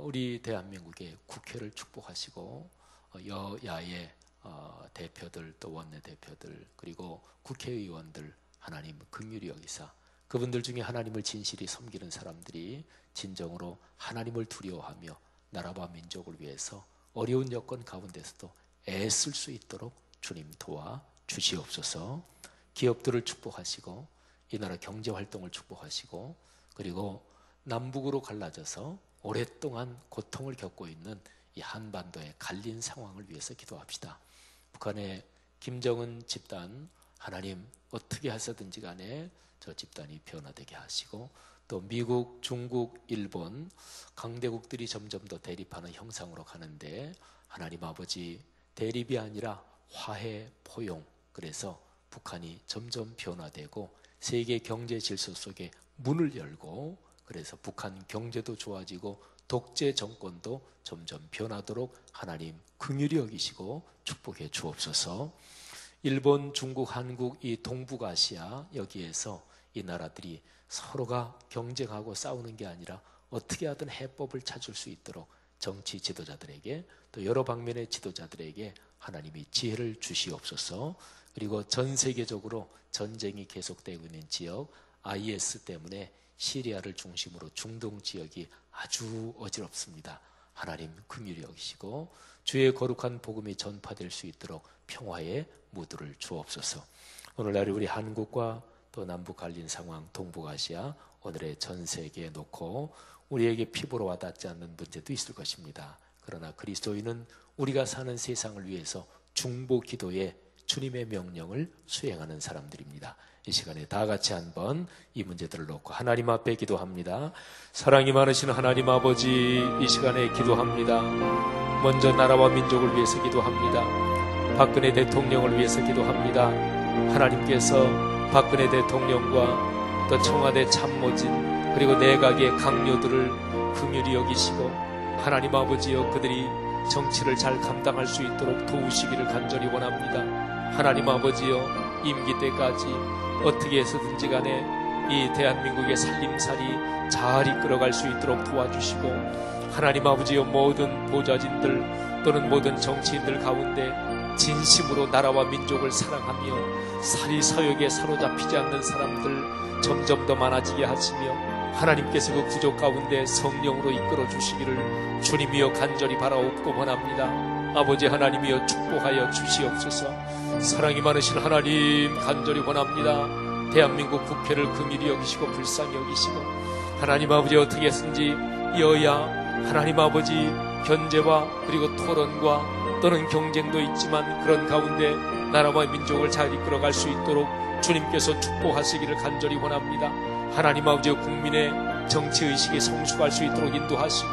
우리 대한민국의 국회를 축복하시고, 여야의 대표들, 또 원내대표들, 그리고 국회의원들 하나님 긍휼히 여기사 그분들 중에 하나님을 진실히 섬기는 사람들이 진정으로 하나님을 두려워하며 나라와 민족을 위해서 어려운 여건 가운데서도 애쓸 수 있도록 주님 도와 주시옵소서. 기업들을 축복하시고 이 나라 경제활동을 축복하시고, 그리고 남북으로 갈라져서 오랫동안 고통을 겪고 있는 이 한반도의 갈린 상황을 위해서 기도합시다. 북한의 김정은 집단, 하나님 어떻게 하시든지 간에 저 집단이 변화되게 하시고, 또 미국, 중국, 일본 강대국들이 점점 더 대립하는 형상으로 가는데, 하나님 아버지 대립이 아니라 화해, 포용, 그래서 북한이 점점 변화되고 세계 경제 질서 속에 문을 열고, 그래서 북한 경제도 좋아지고 독재 정권도 점점 변하도록 하나님 긍휼히 여기시고 축복해 주옵소서. 일본, 중국, 한국, 이 동북아시아 여기에서 이 나라들이 서로가 경쟁하고 싸우는 게 아니라 어떻게 하든 해법을 찾을 수 있도록 정치 지도자들에게, 또 여러 방면의 지도자들에게 하나님이 지혜를 주시옵소서. 그리고 전 세계적으로 전쟁이 계속되고 있는 지역, IS 때문에 시리아를 중심으로 중동 지역이 아주 어지럽습니다. 하나님 긍휼히 여기시고 주의 거룩한 복음이 전파될 수 있도록 평화의 무드를 주옵소서. 오늘날 우리 한국과 또 남북 갈린 상황, 동북아시아, 오늘의 전 세계에 놓고 우리에게 피부로 와닿지 않는 문제도 있을 것입니다. 그러나 그리스도인은 우리가 사는 세상을 위해서 중보 기도에 주님의 명령을 수행하는 사람들입니다. 이 시간에 다 같이 한번 이 문제들을 놓고 하나님 앞에 기도합니다. 사랑이 많으신 하나님 아버지, 이 시간에 기도합니다. 먼저 나라와 민족을 위해서 기도합니다. 박근혜 대통령을 위해서 기도합니다. 하나님께서 박근혜 대통령과 또 청와대 참모진 그리고 내각의 강요들을 긍휼히 여기시고 하나님 아버지여 그들이 정치를 잘 감당할 수 있도록 도우시기를 간절히 원합니다. 하나님 아버지여 임기 때까지 어떻게 해서든지 간에 이 대한민국의 살림살이 잘 이끌어갈 수 있도록 도와주시고 하나님 아버지여 모든 보좌진들 또는 모든 정치인들 가운데 진심으로 나라와 민족을 사랑하며 사리사욕에 사로잡히지 않는 사람들 점점 더 많아지게 하시며 하나님께서 그 구조 가운데 성령으로 이끌어 주시기를 주님이여 간절히 바라옵고 원합니다. 아버지 하나님이여 축복하여 주시옵소서. 사랑이 많으신 하나님 간절히 원합니다. 대한민국 국회를 긍휼히 여기시고 불쌍히 여기시고 하나님 아버지 어떻게 해서든지 여야 하나님 아버지 견제와 그리고 토론과 또는 경쟁도 있지만 그런 가운데 나라와 민족을 잘 이끌어갈 수 있도록 주님께서 축복하시기를 간절히 원합니다. 하나님 아버지 국민의 정치의식이 성숙할 수 있도록 인도하시고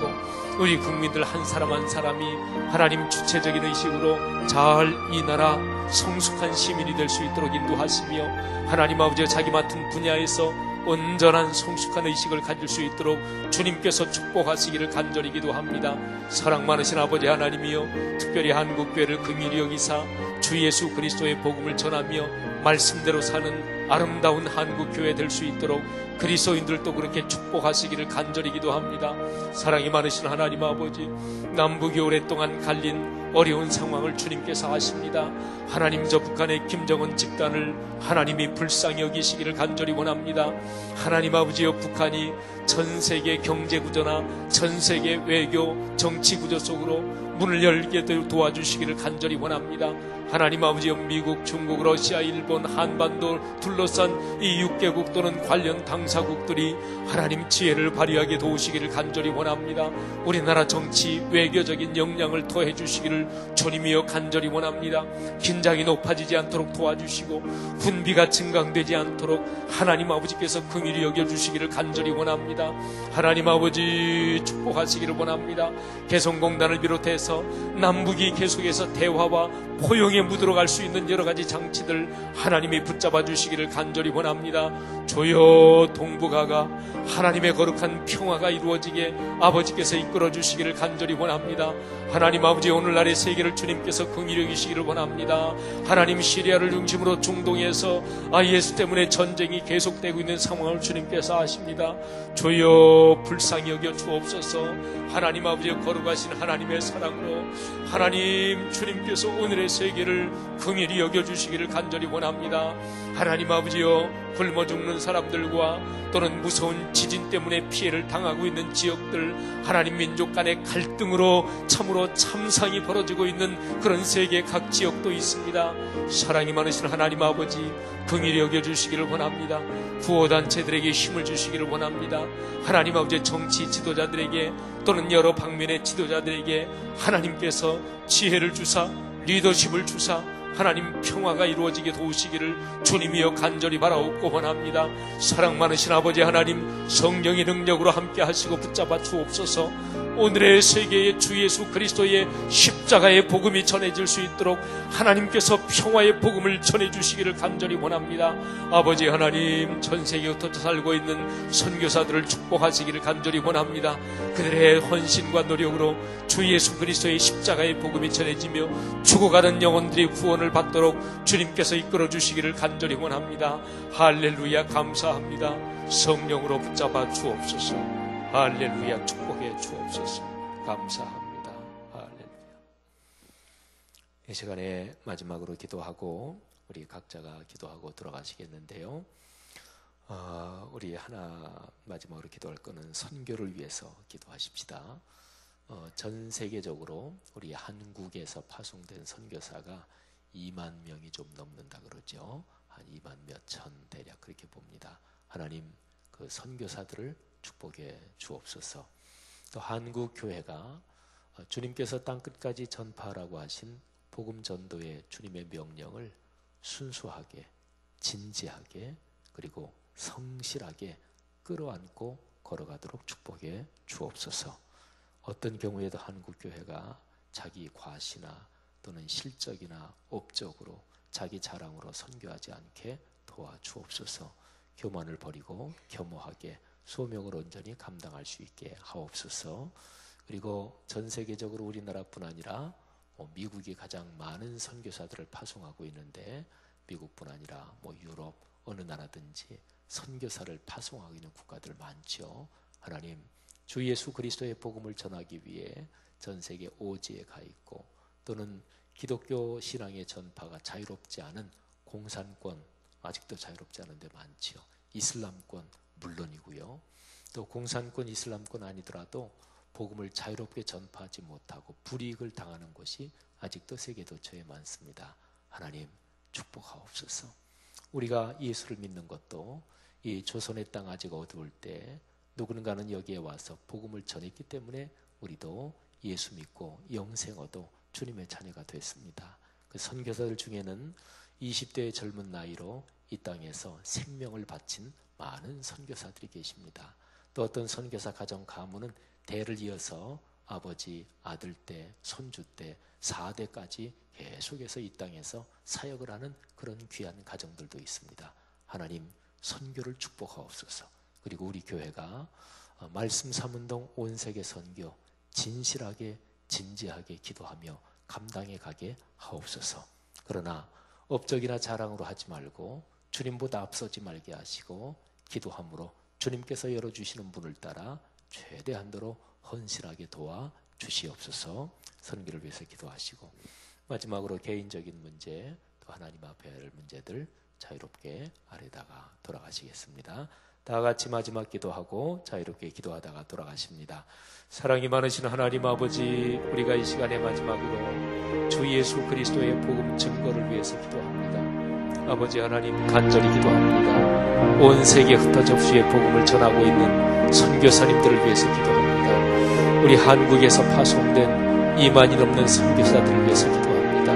우리 국민들 한 사람 한 사람이 하나님 주체적인 의식으로 잘 이 나라 성숙한 시민이 될 수 있도록 인도하시며 하나님 아버지 자기 맡은 분야에서 온전한 성숙한 의식을 가질 수 있도록 주님께서 축복하시기를 간절히 기도합니다. 사랑 많으신 아버지 하나님이여 특별히 한국교회를 긍휼히 여기사 주 예수 그리스도의 복음을 전하며 말씀대로 사는 아름다운 한국교회 될 수 있도록 그리스도인들도 그렇게 축복하시기를 간절히 기도합니다. 사랑이 많으신 하나님 아버지 남북이 오랫동안 갈린 어려운 상황을 주님께서 아십니다. 하나님 저 북한의 김정은 집단을 하나님이 불쌍히 여기시기를 간절히 원합니다. 하나님 아버지여 북한이 전 세계 경제구조나 전 세계 외교 정치구조 속으로 문을 열게 도와주시기를 간절히 원합니다. 하나님 아버지여 미국, 중국, 러시아, 일본, 한반도 둘러싼 이 6개국 또는 관련 당사국들이 하나님 지혜를 발휘하게 도우시기를 간절히 원합니다. 우리나라 정치, 외교적인 역량을 더해 주시기를 주님이여 간절히 원합니다. 긴장이 높아지지 않도록 도와주시고 군비가 증강되지 않도록 하나님 아버지께서 긍휼히 여겨주시기를 간절히 원합니다. 하나님 아버지 축복하시기를 원합니다. 개성공단을 비롯해서 남북이 계속해서 대화와 포용에 묻어갈 수 있는 여러 가지 장치들 하나님이 붙잡아 주시기를 간절히 원합니다. 주여 동북아가 하나님의 거룩한 평화가 이루어지게 아버지께서 이끌어 주시기를 간절히 원합니다. 하나님 아버지 오늘날의 세계를 주님께서 긍휼히 여기시기를 원합니다. 하나님 시리아를 중심으로 중동에서 예수 때문에 전쟁이 계속되고 있는 상황을 주님께서 아십니다. 주여 불쌍히 여겨 주옵소서. 하나님 아버지의 거룩하신 하나님의 사랑으로 하나님 주님께서 오늘의 세계를 긍휼히 여겨주시기를 간절히 원합니다. 하나님 아버지여 굶어 죽는 사람들과 또는 무서운 지진 때문에 피해를 당하고 있는 지역들 하나님 민족 간의 갈등으로 참으로 참상이 벌어지고 있는 그런 세계 각 지역도 있습니다. 사랑이 많으신 하나님 아버지 긍휼히 여겨주시기를 원합니다. 구호단체들에게 힘을 주시기를 원합니다. 하나님 아버지 정치 지도자들에게 또는 여러 방면의 지도자들에게 하나님께서 지혜를 주사 리더십을 주사 하나님 평화가 이루어지게 도우시기를 주님이여 간절히 바라옵고 원합니다. 사랑 많으신 아버지 하나님 성령의 능력으로 함께 하시고 붙잡아 주옵소서. 오늘의 세계에 주 예수 그리스도의 십자가의 복음이 전해질 수 있도록 하나님께서 평화의 복음을 전해주시기를 간절히 원합니다. 아버지 하나님 전 세계에 흩어져 살고 있는 선교사들을 축복하시기를 간절히 원합니다. 그들의 헌신과 노력으로 주 예수 그리스도의 십자가의 복음이 전해지며 죽어가는 영혼들이 구원을 받도록 주님께서 이끌어 주시기를 간절히 원합니다. 할렐루야 감사합니다. 성령으로 붙잡아 주옵소서. 할렐루야 축복해 주옵소서. 감사합니다. 할렐루야. 이 시간에 마지막으로 기도하고 우리 각자가 기도하고 들어가시겠는데요. 우리 하나 마지막으로 기도할 거는 선교를 위해서 기도하십시다. 전 세계적으로 우리 한국에서 파송된 선교사가 2만 명이 좀 넘는다 그러죠. 한 2만 몇천 대략 그렇게 봅니다. 하나님 그 선교사들을 축복해 주옵소서. 또 한국 교회가 주님께서 땅끝까지 전파하라고 하신 복음 전도의 주님의 명령을 순수하게, 진지하게, 그리고 성실하게 끌어안고 걸어가도록 축복해 주옵소서. 어떤 경우에도 한국교회가 자기 과시나 또는 실적이나 업적으로 자기 자랑으로 선교하지 않게 도와주옵소서. 교만을 버리고 겸허하게 소명을 온전히 감당할 수 있게 하옵소서. 그리고 전 세계적으로 우리나라뿐 아니라 미국이 가장 많은 선교사들을 파송하고 있는데, 미국뿐 아니라 유럽 어느 나라든지 선교사를 파송하고 있는 국가들 많죠. 하나님, 주 예수 그리스도의 복음을 전하기 위해 전 세계 오지에 가 있고, 또는 기독교 신앙의 전파가 자유롭지 않은 공산권, 아직도 자유롭지 않은 데 많죠. 이슬람권 물론이고요. 또 공산권, 이슬람권 아니더라도 복음을 자유롭게 전파하지 못하고 불이익을 당하는 곳이 아직도 세계 도처에 많습니다. 하나님 축복하옵소서. 우리가 예수를 믿는 것도 이 조선의 땅 아직 어두울 때 누군가는 여기에 와서 복음을 전했기 때문에 우리도 예수 믿고 영생 얻어 주님의 자녀가 됐습니다. 그 선교사들 중에는 20대의 젊은 나이로 이 땅에서 생명을 바친 많은 선교사들이 계십니다. 또 어떤 선교사 가정 가문은 대를 이어서 아버지, 아들 때, 손주 때 4대까지 계속해서 이 땅에서 사역을 하는 그런 귀한 가정들도 있습니다. 하나님 선교를 축복하옵소서. 그리고 우리 교회가 말씀 삼운동 온 세계 선교 진실하게 진지하게 기도하며 감당해 가게 하옵소서. 그러나 업적이나 자랑으로 하지 말고 주님보다 앞서지 말게 하시고, 기도함으로 주님께서 열어주시는 분을 따라 최대한도로 헌신하게 도와 주시옵소서. 선교를 위해서 기도하시고, 마지막으로 개인적인 문제, 또 하나님 앞에 할 문제들 자유롭게 아래다가 돌아가시겠습니다. 다 같이 마지막 기도하고 자유롭게 기도하다가 돌아가십니다. 사랑이 많으신 하나님 아버지, 우리가 이 시간에 마지막으로 주 예수 그리스도의 복음 증거를 위해서 기도합니다. 아버지 하나님, 간절히 기도합니다. 온 세계 흩어져 주의 복음을 전하고 있는 선교사님들을 위해서 기도합니다. 우리 한국에서 파송된 2만이 넘는 선교사들을 위해서 기도합니다.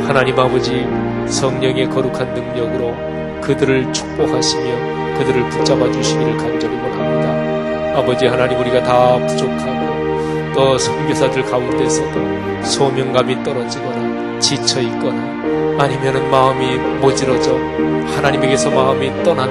하나님 아버지, 성령의 거룩한 능력으로 그들을 축복하시며 그들을 붙잡아 주시기를 간절히 원합니다. 아버지 하나님, 우리가 다 부족하고 또 선교사들 가운데서도 소명감이 떨어지거나 지쳐있거나 아니면은 마음이 모질어져 하나님에게서 마음이 떠난